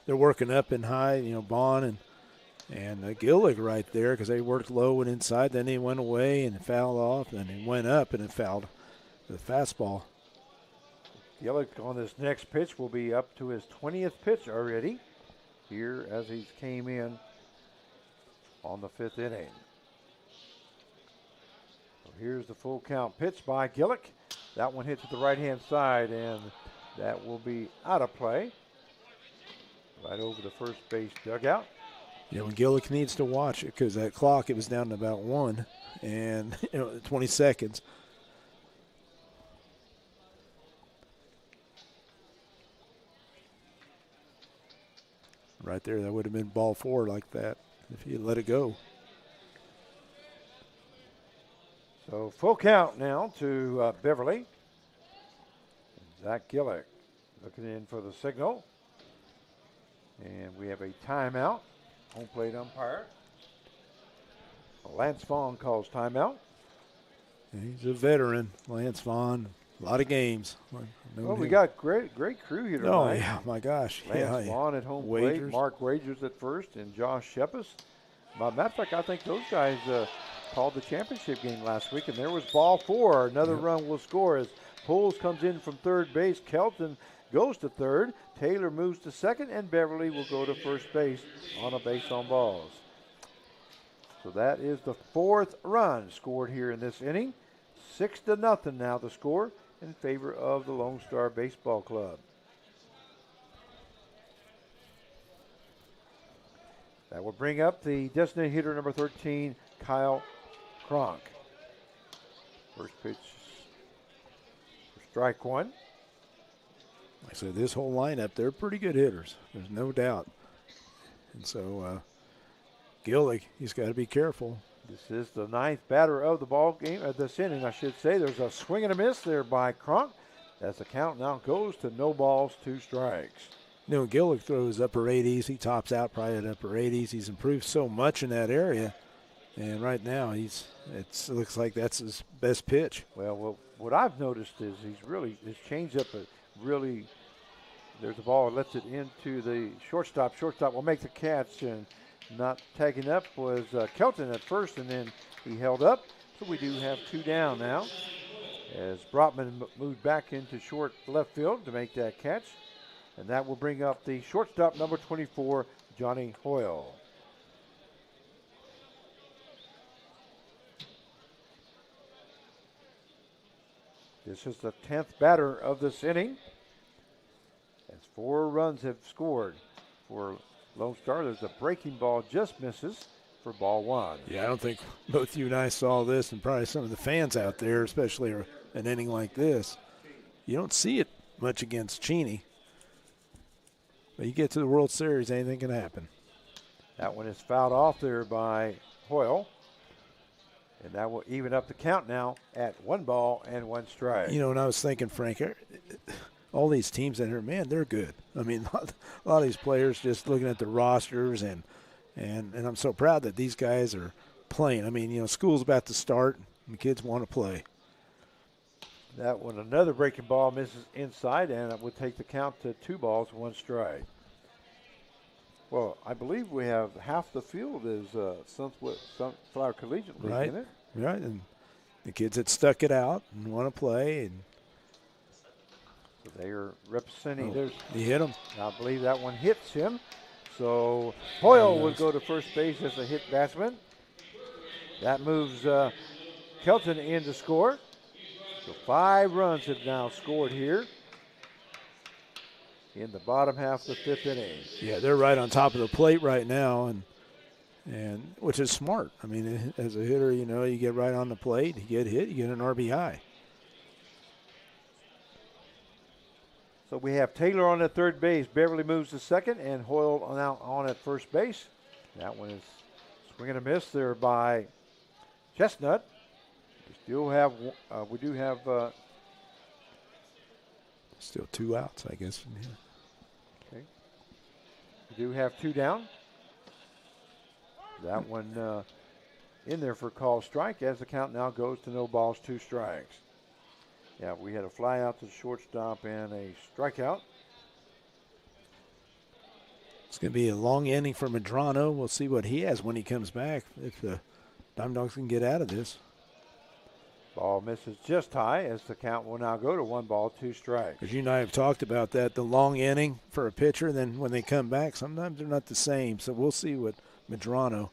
they're working up and high, Bond and Gillick right there because they worked low and inside. Then he went away and fouled off. Then he went up and it fouled the fastball. Gillick on this next pitch will be up to his 20th pitch already here as he came in on the 5th inning. So here's the full count pitch by Gillick. That one hit to the right-hand side, and that will be out of play. Right over the first base dugout. Yeah, when Gillick needs to watch it because that clock, it was down to about 1 and 20 seconds. Right there, that would have been ball 4 like that if he had let it go. So full count now to Beverly. Zach Gillick looking in for the signal. And we have a timeout. Home plate umpire. Lance Vaughn calls timeout. He's a veteran, Lance Vaughn. A lot of games. Well, we got great crew here tonight. Oh, yeah, my gosh. Lance Vaughn at home plate, Mark Wagers at first, and Josh Shepis. Matter of fact, I think those guys called the championship game last week, and there was ball 4. Another run will score as Pools comes in from third base. Kelton goes to third. Taylor moves to second, and Beverly will go to first base on a base on balls. So that is the 4th run scored here in this inning. 6-0 now the score in favor of the Lone Star Baseball Club. That will bring up the designated hitter number 13, Kyle Cronk. First pitch for strike 1. Like I said, this whole lineup, they're pretty good hitters. There's no doubt. And so Gillick, he's got to be careful. This is the 9th batter of the ball game, this inning, I should say. There's a swing and a miss there by Cronk. As the count now goes to no balls, 2 strikes. Gillick throws upper 80s. He tops out probably at upper 80s. He's improved so much in that area. And right now, it looks like that's his best pitch. Well, what I've noticed is his changeup really, there's a ball, lets it into the shortstop. Shortstop will make the catch, and not tagging up was Kelton at first, and then he held up. So we do have 2 down now as Brotman moved back into short left field to make that catch. And that will bring up the shortstop, number 24, Johnny Hoyle. This is the 10th batter of this inning. As 4 runs have scored for Lone Star. There's a breaking ball, just misses for ball 1. Yeah, I don't think both you and I saw this, and probably some of the fans out there, especially an inning like this. You don't see it much against Cheney. But you get to the World Series, anything can happen. That one is fouled off there by Hoyle. And that will even up the count now at 1 ball and 1 strike. And I was thinking, Frank, all these teams in here, man, they're good. I mean, a lot of these players, just looking at the rosters, and I'm so proud that these guys are playing. I mean, school's about to start, and the kids want to play. That one, another breaking ball, misses inside, and it would take the count to 2 balls, 1 strike. Well, I believe we have half the field is Sunflower Collegiate League, right? Isn't it? Right, and the kids that stuck it out and want to play, and so they are representing. He hit him. I believe that one hits him. So Hoyle would go to first base as a hit batsman. That moves Kelton in to score. So 5 runs have now scored here in the bottom half of the 5th inning. Yeah, they're right on top of the plate right now, and which is smart. I mean, as a hitter, you get right on the plate, you get hit, you get an RBI. So we have Taylor on at third base. Beverly moves to second, and Hoyle now on at first base. That one is swinging a miss there by Chestnut. We do have still 2 outs, I guess, from here. We do have 2 down. That one in there for call strike as the count now goes to no balls, 2 strikes. Yeah, we had a fly out to the shortstop and a strikeout. It's going to be a long inning for Medrano. We'll see what he has when he comes back, if the Diamond Dogs can get out of this. Ball misses just high as the count will now go to 1 ball, 2 strikes. As you and I have talked about that, the long inning for a pitcher, then when they come back, sometimes they're not the same. So we'll see what Medrano.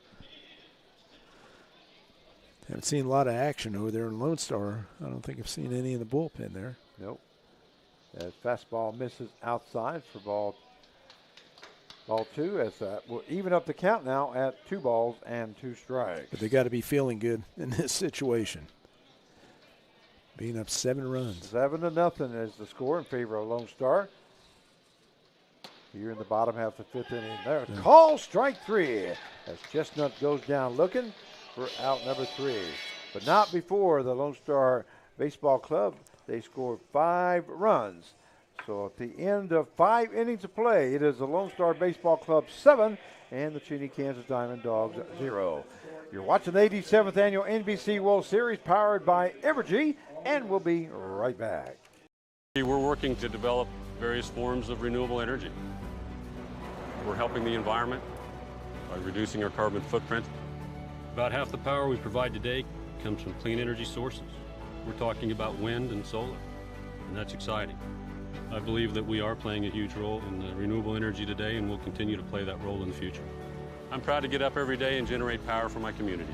Haven't seen a lot of action over there in Lonestar. I don't think I've seen any in the bullpen there. Nope. As fastball misses outside for ball 2, as we'll even up the count now at 2 balls and 2 strikes. But they got to be feeling good in this situation. Being up 7 runs. 7-0 is the score in favor of Lone Star. Here in the bottom half of the 5th inning. There, call strike 3 as Chestnut goes down looking for out number 3. But not before the Lone Star Baseball Club. They scored 5 runs. So at the end of 5 innings of play, it is the Lone Star Baseball Club 7 and the Cheney, Kansas Diamond Dogs 0. You're watching the 87th Annual NBC World Series powered by Evergy, and we'll be right back. We're working to develop various forms of renewable energy. We're helping the environment by reducing our carbon footprint. About half the power we provide today comes from clean energy sources. We're talking about wind and solar, and that's exciting. I believe that we are playing a huge role in renewable energy today, and we'll continue to play that role in the future. I'm proud to get up every day and generate power for my community.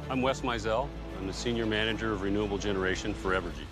I'm Wes Mizell. I'm the Senior Manager of Renewable Generation for Evergy.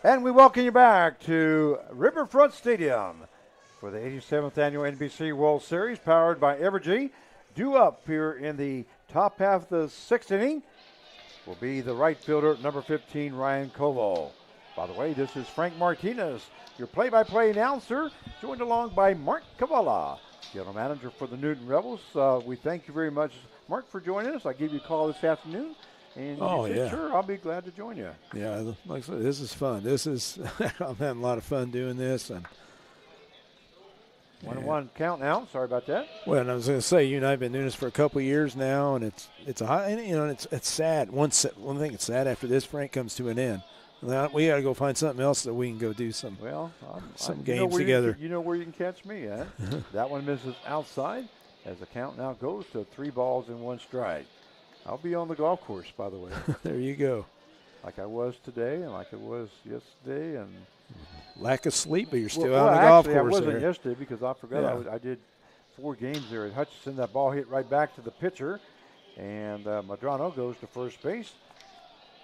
And we welcome you back to Riverfront Stadium for the 87th Annual NBC World Series powered by Evergy. Due up here in the top half of the 6th inning will be the right fielder, number 15, Ryan Koval. By the way, this is Frank Martinez, your play-by-play announcer, joined along by Mark Cavala, general manager for the Newton Rebels. We thank you very much, Mark, for joining us. I gave you a call this afternoon. And you said, sure, I'll be glad to join you. Yeah, like I said, this is fun. I'm having a lot of fun doing this. And 1-1 count now. Sorry about that. Well, and I was going to say, you and I have been doing this for a couple of years now, and it's a high, and, you know, it's sad. One thing it's sad after this, Frank, comes to an end. Now, we got to go find something else that we can go do some games together. You know where you can catch me at. That one misses outside as the count now goes to 3 balls and 1 strike. I'll be on the golf course, by the way. There you go. Like I was today and like I was yesterday. And lack of sleep, but you're still on the golf course. I wasn't there. yesterday because I forgot I did 4 games there at Hutchinson. That ball hit right back to the pitcher. And Medrano goes to first base.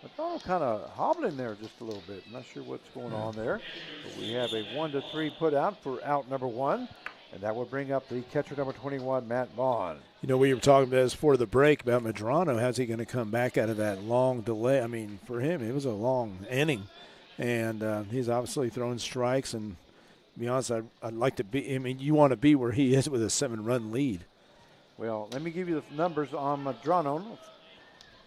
Medrano kind of hobbling there just a little bit. I'm not sure what's going on there. But we have a 1-3 put out for out number 1. And that will bring up the catcher number 21, Matt Vaughn. You know, we were talking about this before the break about Medrano. How's he going to come back out of that long delay? I mean, for him, it was a long inning. And he's obviously throwing strikes. And to be honest, I'd like to be – I mean, you want to be where he is with a 7-run lead. Well, let me give you the numbers on Medrano.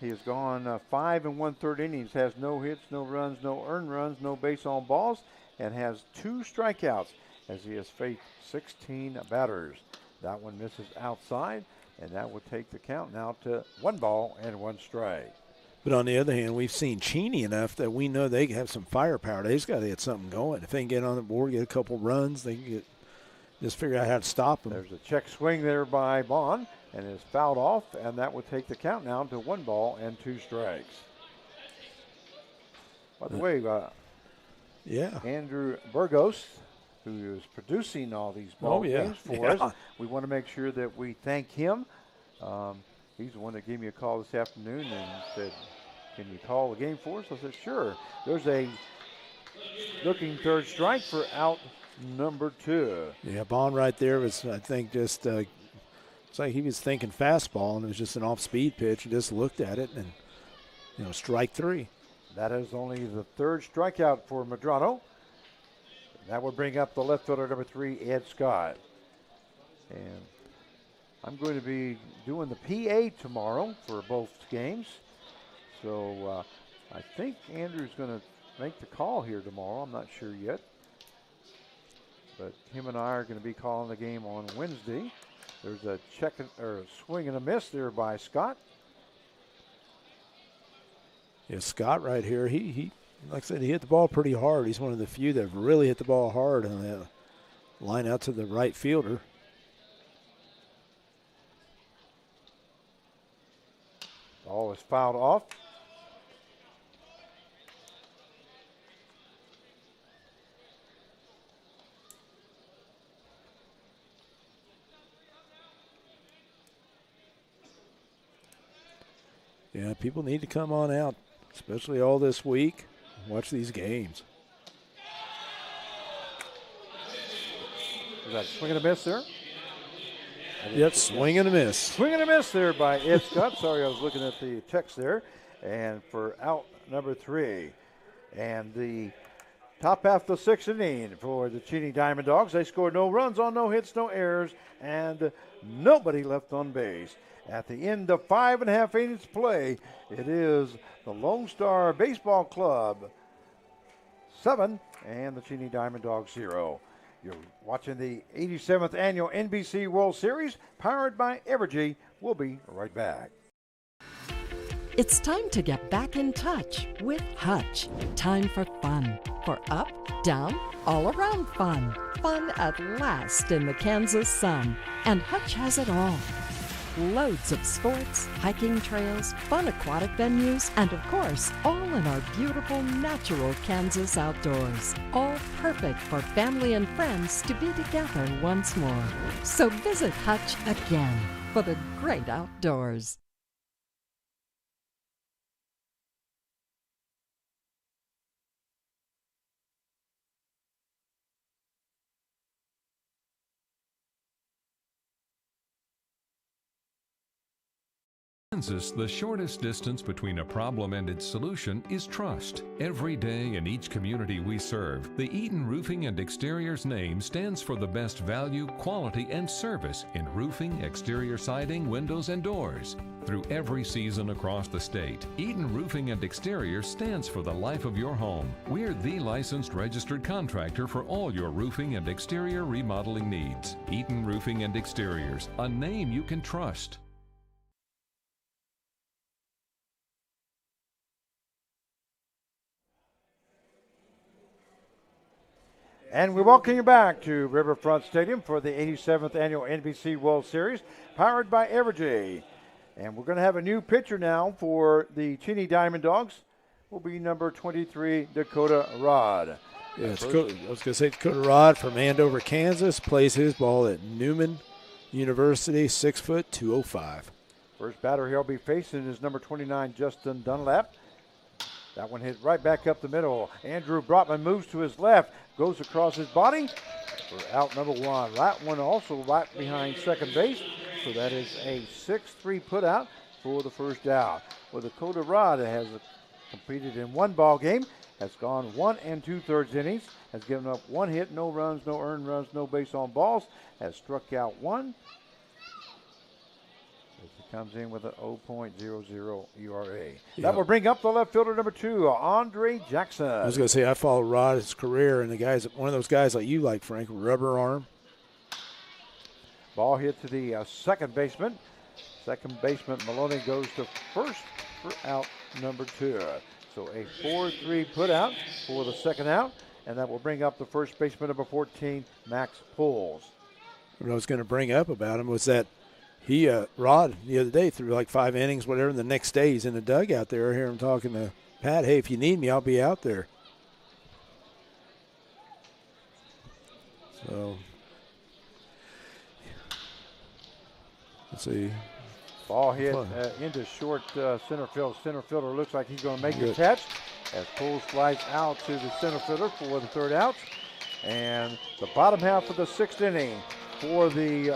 He has gone 5 1/3 innings, has no hits, no runs, no earned runs, no base on balls, and has 2 strikeouts as he has faced 16 batters. That one misses outside, and that will take the count now to 1 ball and 1 strike. But on the other hand, we've seen Cheney enough that we know they have some firepower. They just got to get something going. If they can get on the board, get a couple runs, they can just figure out how to stop them. There's a check swing there by Bond, and is fouled off, and that would take the count now to 1 ball and 2 strikes. By the way, Andrew Burgos, who is producing all these ball games for us, we want to make sure that we thank him. He's the one that gave me a call this afternoon and said, "Can you call the game for us?" I said, "Sure." There's a looking third strike for out number 2. Yeah, Bond right there was, I think, just it's like he was thinking fastball, and it was just an off-speed pitch. He just looked at it, and strike 3. That is only the 3rd strikeout for Medrano. That would bring up the left fielder, number 3, Ed Scott. And I'm going to be doing the PA tomorrow for both games. So I think Andrew's going to make the call here tomorrow. I'm not sure yet. But him and I are going to be calling the game on Wednesday. There's a swing and a miss there by Scott. Yeah, Scott right here, he like I said, he hit the ball pretty hard. He's one of the few that really hit the ball hard on that line out to the right fielder. Ball is fouled off. Yeah, people need to come on out, especially all this week, and watch these games. Is that a swing and a miss there? Yep, swing and a miss. Swing and a miss there by Ed Scott. Sorry, I was looking at the text there. And for out number 3. And the top half of the 6th inning for the Cheney Diamond Dogs. They scored no runs on no hits, no errors, and nobody left on base. At the end of 5.5 innings play, it is the Lonestar Baseball Club 7 and the Cheney Diamond Dogs 0. You're watching the 87th Annual NBC World Series, powered by Evergy. We'll be right back. It's time to get back in touch with Hutch. Time for fun. For up, down, all around fun. Fun at last in the Kansas sun. And Hutch has it all. Loads of sports, hiking trails, fun aquatic venues, and of course, all in our beautiful natural Kansas outdoors. All perfect for family and friends to be together once more. So visit Hutch again for the great outdoors. Kansas, the shortest distance between a problem and its solution is trust. Every day in each community we serve, the Eaton Roofing and Exteriors name stands for the best value, quality, and service in roofing, exterior siding, windows, and doors. Through every season across the state, Eaton Roofing and Exteriors stands for the life of your home. We're the licensed registered contractor for all your roofing and exterior remodeling needs. Eaton Roofing and Exteriors, a name you can trust. And we welcome you back to Riverfront Stadium for the 87th Annual NBC World Series, powered by Evergy. And we're going to have a new pitcher now for the Cheney Diamond Dogs. Will be number 23, Dakota Rod. Yeah, I was going to say Dakota Rod from Andover, Kansas, plays his ball at Newman University, 6 foot, 205. First batter he'll be facing is number 29, Justin Dunlap. That one hit right back up the middle. Andrew Brotman moves to his left, goes across his body for out number 1. That one also right behind second base. So that is a 6-3 put out for the first out. Well, Dakota Rod has competed in 1 ball game, has gone 1 2/3 innings, has given up 1 hit, no runs, no earned runs, no base on balls, has struck out 1. As he comes in with an 0.00 ERA. Yeah. That will bring up the left fielder, number 2, Andre Jackson. I was going to say, I followed Rod's career, and the guy's one of those guys like you like, Frank, rubber arm. Ball hit to the second baseman. Second baseman Maloney goes to first for out number 2. So a 4-3 put out for the second out, and that will bring up the first baseman, number 14, Max Poles. What I was going to bring up about him was that he, Rod, the other day threw like 5 innings, whatever, and the next day he's in the dugout there. I hear him talking to Pat, hey, if you need me, I'll be out there. So, let's see. Ball hit into short center field. Center fielder looks like he's going to make the catch as Poles flies out to the center fielder for the third out. And the bottom half of the 6th inning for the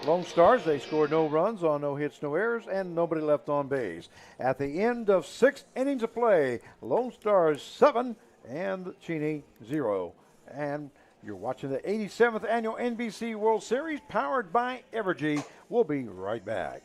Lone Stars. They scored no runs on no hits, no errors, and nobody left on base. At the end of 6 innings of play, Lone Stars 7 and Cheney 0. And you're watching the 87th Annual NBC World Series powered by Evergy. We'll be right back.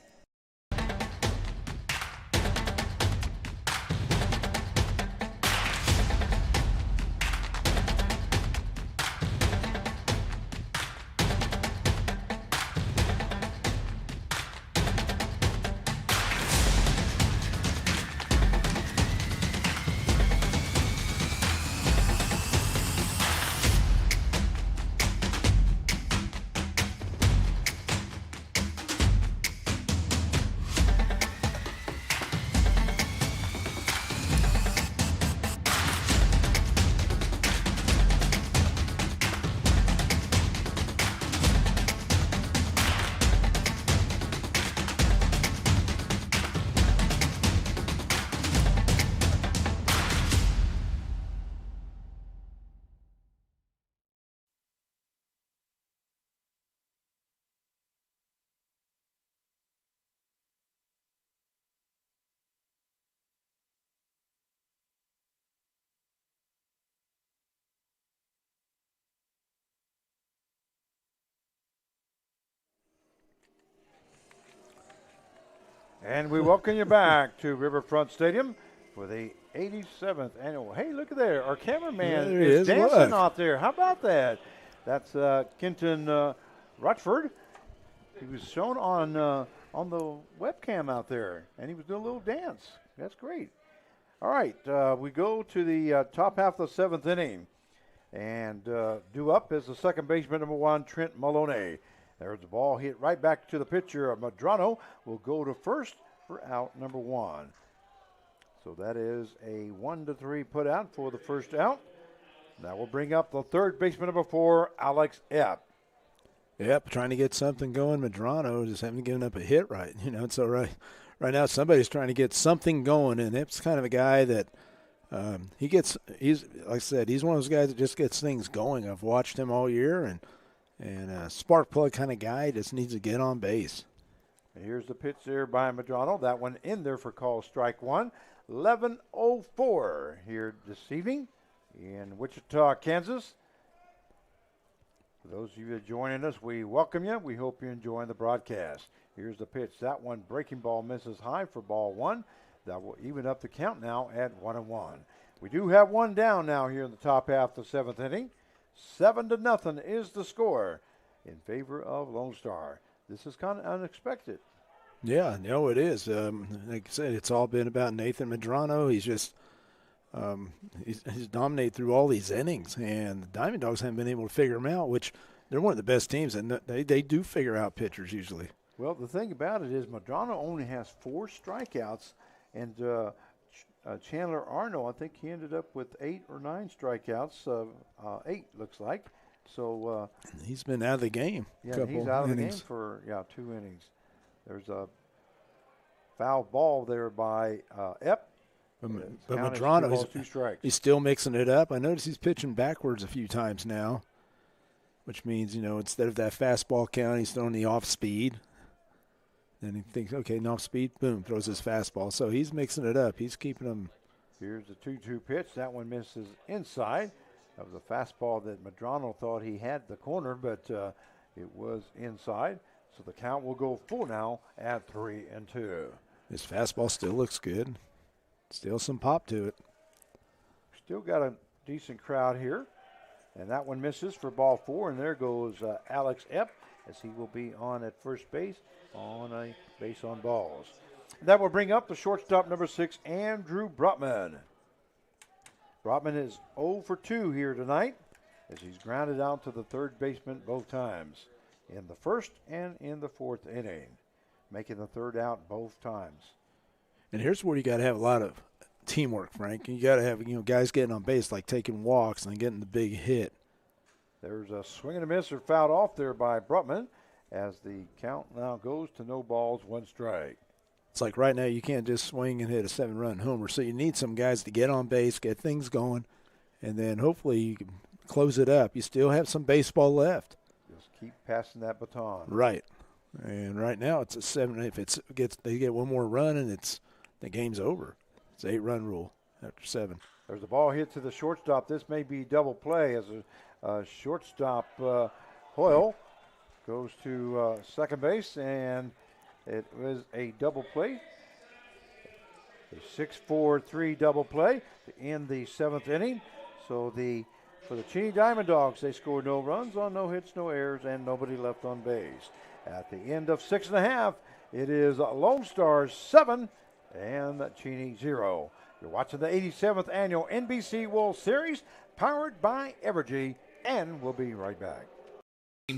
And we welcome you back to Riverfront Stadium for the 87th annual. Hey, look at there. Our cameraman is dancing out there. How about that? That's Kenton Rutford. He was shown on the webcam out there, and he was doing a little dance. That's great. All right, we go to the top half of the 7th inning. And due up is the second baseman, number 1, Trent Maloney. There's the ball hit right back to the pitcher. Medrano will go to first for out number 1. So that is a 1-3 put out for the first out. That will bring up the third baseman, number 4, Alex Epp. Yep, trying to get something going. Medrano just haven't given up a hit right. You know, so right now somebody's trying to get something going, and Epp's kind of a guy that he's like I said, he's one of those guys that just gets things going. I've watched him all year, and a spark plug kind of guy, just needs to get on base. Here's the pitch there by Medrano. That one in there for call strike 1. 11:04 here this evening in Wichita, Kansas. For those of you that are joining us, we welcome you. We hope you're enjoying the broadcast. Here's the pitch. That one breaking ball misses high for ball 1. That will even up the count now at 1-1. We do have one down now here in the top half of the 7th inning. 7-0 is the score in favor of Lone Star. This is kind of unexpected. Yeah, no, it is. Like I said, it's all been about Nathan Medrano. He's just he's dominated through all these innings, and the Diamond Dogs haven't been able to figure him out, which they're one of the best teams, and they do figure out pitchers usually. Well, the thing about it is Medrano only has 4 strikeouts, and Chandler Arno, I think he ended up with 8 or 9 strikeouts. 8 looks like. So he's been out of the game. Yeah, he's out of the game for 2 innings. There's a foul ball there by Epp. But Medrano, he's still mixing it up. I notice he's pitching backwards a few times now, which means, you know, instead of that fastball count, he's throwing the off speed. Then he thinks, okay, off speed, boom, throws his fastball. So he's mixing it up. He's keeping them. Here's the 2-2 pitch. That one misses inside. That was a fastball that Medrano thought he had the corner, but it was inside. So the count will go full now at 3-2. His fastball still looks good. Still some pop to it. Still got a decent crowd here. And that one misses for ball 4. And there goes Alex Epp as he will be on at first base on a base on balls. That will bring up the shortstop, number 6, Andrew Brotman. Brotman is 0 for 2 here tonight as he's grounded out to the third baseman both times in the first and in the fourth inning, making the third out both times. And here's where you got to have a lot of teamwork, Frank. You got to have guys getting on base, like taking walks and getting the big hit. There's a swing and a miss or fouled off there by Brutman as the count now goes to no balls, 1 strike. It's like right now you can't just swing and hit a 7-run homer, so you need some guys to get on base, get things going, and then hopefully you can close it up. You still have some baseball left. Just keep passing that baton. Right. And right now it's a 7. If they get one more run and the game's over. It's an 8-run rule after 7. There's a ball hit to the shortstop. This may be double play as a shortstop Hoyle goes to second base, and it was a double play. A 6-4-3 double play to end the 7th inning. So for the Cheney Diamond Dogs, they scored no runs on no hits, no errors, and nobody left on base. At the end of 6.5, it is Lonestar 7 and Cheney 0. You're watching the 87th annual NBC World Series, powered by Evergy, and we'll be right back.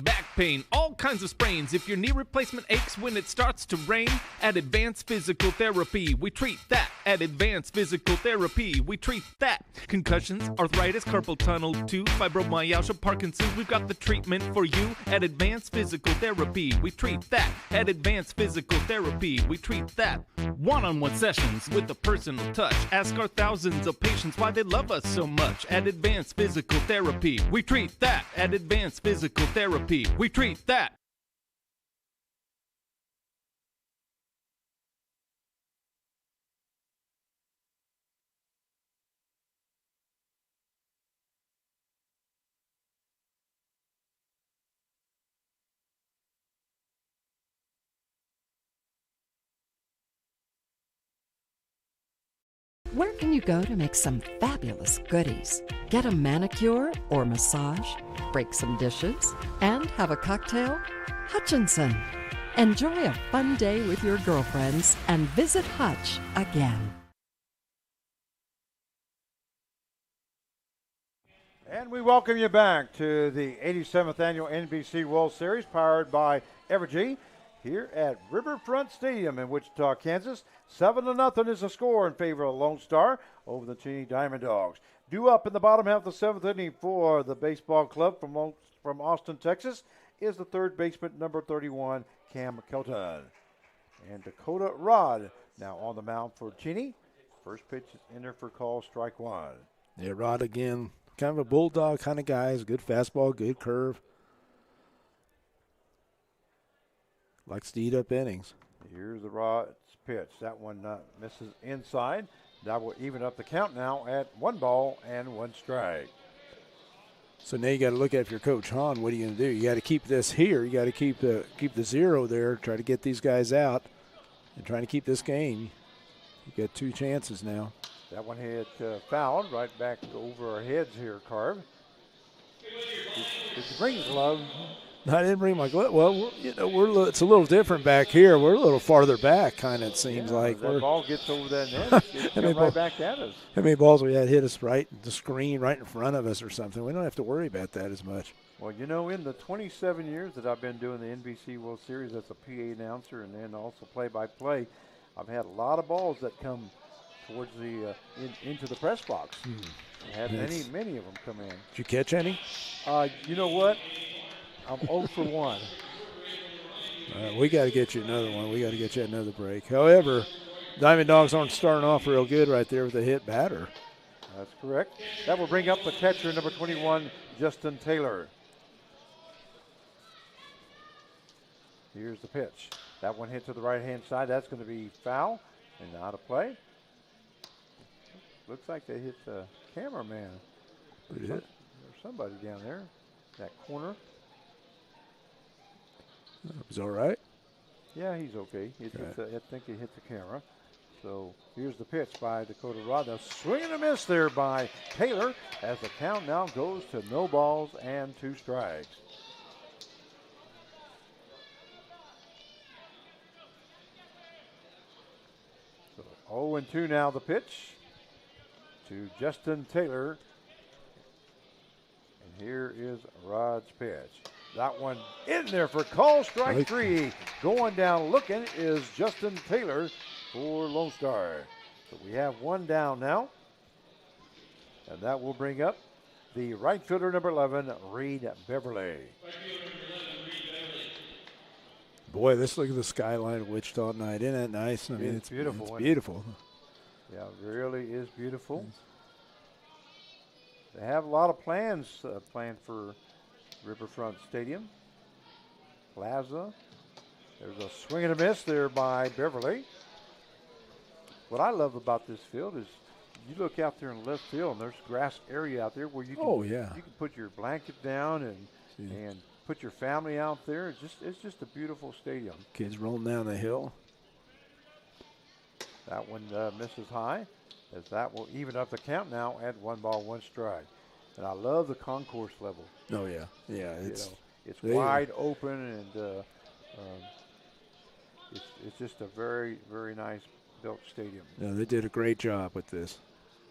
Back pain, all kinds of sprains. If your knee replacement aches when it starts to rain, at Advanced Physical Therapy, we treat that. At Advanced Physical Therapy, we treat that. Concussions, arthritis, carpal tunnel, too, fibromyalgia, Parkinson's, we've got the treatment for you. At Advanced Physical Therapy, we treat that. At Advanced Physical Therapy, we treat that. One-on-one sessions with a personal touch. Ask our thousands of patients why they love us so much. At Advanced Physical Therapy, we treat that. At Advanced Physical Therapy, we treat that. Where can you go to make some fabulous goodies? Get a manicure or massage, break some dishes, and have a cocktail? Hutchinson. Enjoy a fun day with your girlfriends and visit Hutch again. And we welcome you back to the 87th annual NBC World Series, powered by Evergy, here at Riverfront Stadium in Wichita, Kansas. 7-0 is the score in favor of Lone Star over the Cheney Diamond Dogs. Due up in the bottom half of the 7th inning for the baseball club from Austin, Texas, is the third baseman, number 31, Cam Kelton. And Dakota Rod now on the mound for Cheney. First pitch is in there for call, strike 1. Yeah, Rod again, kind of a bulldog kind of guy. He's a good fastball, good curve. Likes to eat up innings. Here's the Rod's pitch. That one misses inside. That will even up the count now at 1 ball and 1 strike. So now you got to look at your Coach Hahn. What are you going to do? You got to keep this here. You got to keep the 0 there. Try to get these guys out and trying to keep this game. You got 2 chances now. That one hit fouled right back over our heads here, Carv. Did you bring the glove? I didn't bring my glove. Well, it's a little different back here. We're a little farther back, kind of, it seems like. That ball gets over that net, it's coming right back at us. How many balls we had hit us right, the screen right in front of us or something? We don't have to worry about that as much. Well, in the 27 years that I've been doing the NBC World Series as a PA announcer and then also play-by-play, I've had a lot of balls that come towards the into the press box. I had many of them come in. Did you catch any? You know what? I'm 0 for 1. We got to get you another one. We got to get you another break. However, Diamond Dogs aren't starting off real good right there with a hit batter. That's correct. That will bring up the catcher, number 21, Justin Taylor. Here's the pitch. That one hit to the right-hand side. That's going to be foul and out of play. Looks like they hit the cameraman. There's somebody down there, that corner. He's all right? Yeah, he's okay. I think he hit the camera. So here's the pitch by Dakota Rod. Now swing and a miss there by Taylor as the count now goes to no balls and 2 strikes. 0-2 now the pitch to Justin Taylor. And here is Rod's pitch. That one in there for call, strike 3. Going down looking is Justin Taylor for Lone Star. So we have one down now. And that will bring up the right fielder, number 11, Reed Beverly. Boy, let's look at the skyline of Wichita tonight. Isn't that nice? I mean, it's beautiful. It's beautiful. Yeah, it really is beautiful. They have a lot of plans planned for Riverfront Stadium. Plaza. There's a swing and a miss there by Beverly. What I love about this field is you look out there in left field and there's grass area out there where you can, you can put your blanket down and put your family out there. It's just a beautiful stadium. Kids rolling down the hill. That one misses high, as that will even up the count now at 1 ball, 1 strike. And I love the concourse level. Oh yeah, yeah. It's wide open and it's just a very, very nice built stadium. No, they did a great job with this.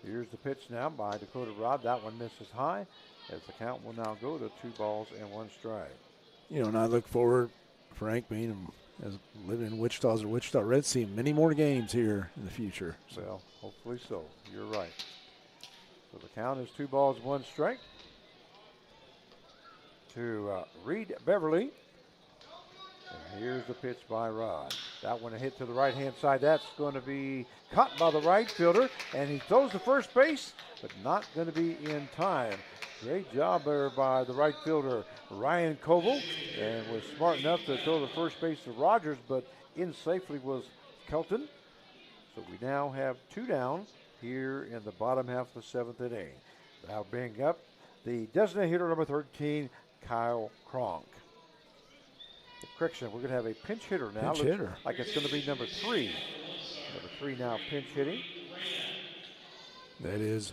Here's the pitch now by Dakota Rod. That one misses high, as the count will now go to 2 balls and 1 strike. You know, and I look forward, Frank, being as living in Wichita as a Wichita Reds, seeing many more games here in the future. So. Well, hopefully so. You're right. So the count is 2 balls, 1 strike to Reed Beverly. And here's the pitch by Rod. That one a hit to the right-hand side. That's going to be caught by the right fielder, and he throws to first base, but not going to be in time. Great job there by the right fielder, Ryan Koval, and was smart enough to throw the first base to Rogers, but in safely was Kelton. So we now have 2 down here in the bottom half of the 7th inning. Now bring up the designated hitter, number 13, Kyle Cronk. Correction, we're going to have a pinch hitter now. Pinch hitter. Like it's going to be number 3. Number 3 now pinch hitting. That is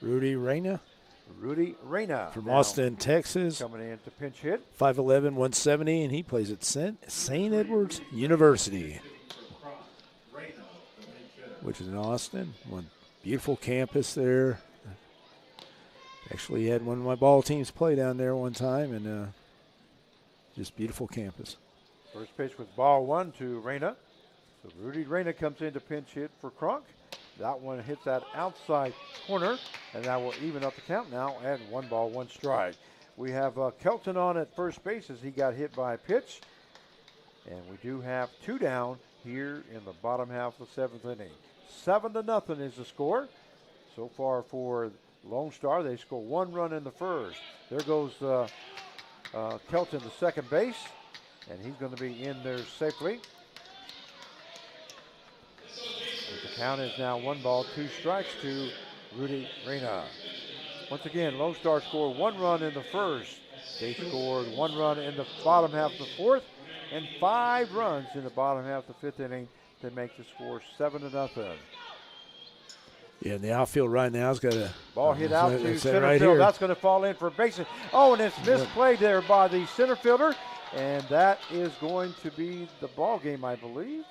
Rudy Reyna. Rudy Reyna. From Austin, Texas. Coming in to pinch hit. 5'11", 170, and he plays at St. Edward's University, which is in Austin. One beautiful campus there. Actually had one of my ball teams play down there one time, and just beautiful campus. First pitch with ball 1 to Reyna. So Rudy Reyna comes in to pinch hit for Cronk. That one hits that outside corner, and that will even up the count now at 1 ball, 1 strike. We have Kelton on at first base as he got hit by a pitch. And we do have 2 down here in the bottom half of the 7th inning. 7-0 is the score. So far for Lone Star, they score 1 run in the first. There goes Kelton to second base, and he's going to be in there safely. The count is now 1 ball, 2 strikes to Rudy Reyna. Once again, Lone Star scored 1 run in the first. They scored 1 run in the bottom half of the 4th, and 5 runs in the bottom half of the 5th inning to make the score 7-0. Yeah, the outfield right now has got a ball hit out to center field. That's going to fall in for base. Oh, and it's misplayed there by the center fielder, and that is going to be the ball game, I believe.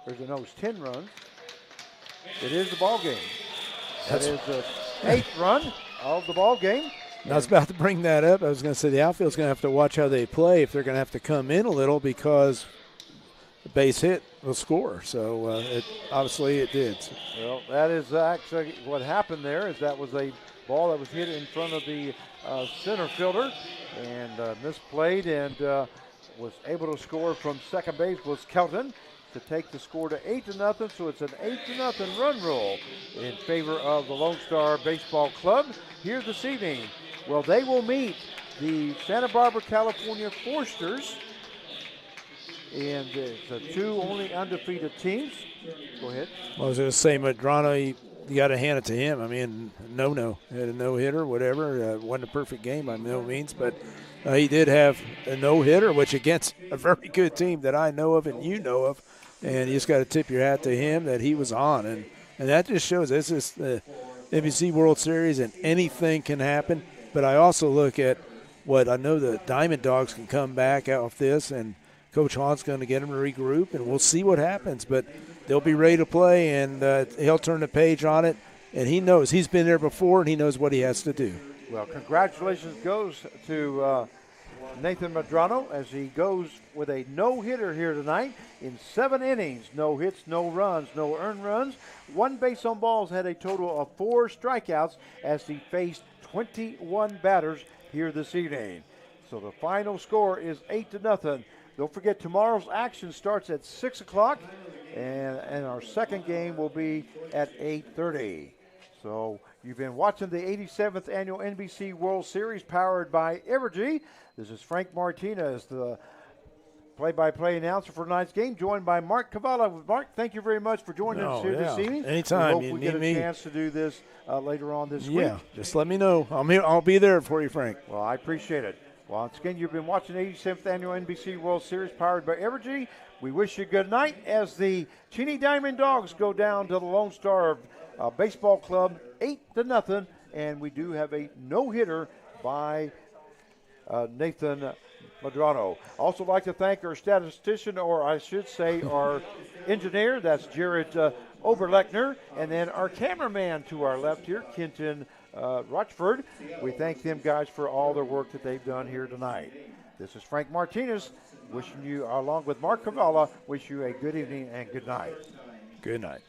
There's a nose 10 runs. It is the ball game. That is the 8th run of the ball game. I was about to bring that up. I was going to say the outfield's going to have to watch how they play if they're going to have to come in a little, because the base hit will score. So obviously it did. Well, that is actually what happened there. Is that was a ball that was hit in front of the center fielder and misplayed, and was able to score from second base was Kelton to take the score to 8-0. So it's an 8-0 run roll in favor of the Lone Star Baseball Club here this evening. Well, they will meet the Santa Barbara, California Forsters, and it's the 2 only undefeated teams. Go ahead. Well, I was going to say, Madrano, you got to hand it to him. I mean, no, had a no-hitter, whatever. Wasn't a perfect game by no means, but he did have a no-hitter, which against a very good team that I know of and you know of, and you just got to tip your hat to him that he was on. And that just shows this is the NBC World Series, and anything can happen. But I also look at what I know the Diamond Dogs can come back off this, and Coach Hahn's going to get them to regroup, and we'll see what happens. But they'll be ready to play, and he'll turn the page on it. And he knows. He's been there before, and he knows what he has to do. Well, congratulations goes to Nathan Medrano as he goes with a no-hitter here tonight in 7 innings. No hits, no runs, no earned runs. 1 base on balls, had a total of 4 strikeouts as he faced 21 batters here this evening. So the final score is 8-0. Don't forget, tomorrow's action starts at 6 o'clock, and our second game will be at 8:30. So you've been watching the 87th Annual NBC World Series powered by Evergy. This is Frank Martinez, the play-by-play announcer for tonight's game, joined by Mark Cavallo. Mark, thank you very much for joining us here this evening. Anytime. We hope we get a chance to do this later on this week. Yeah, just let me know. I'll be there for you, Frank. Well, I appreciate it. Once again, you've been watching the 87th Annual NBC World Series powered by Evergy. We wish you good night as the Cheney Diamond Dogs go down to the Lonestar Baseball Club 8-0, and we do have a no-hitter by Nathan Medrano. Also like to thank our statistician, or I should say our engineer, that's Jared Oberlechner, and then our cameraman to our left here, Kenton Rochford. We thank them guys for all their work that they've done here tonight. This is Frank Martinez wishing you, along with Mark Cavallo, wish you a good evening and good night. Good night.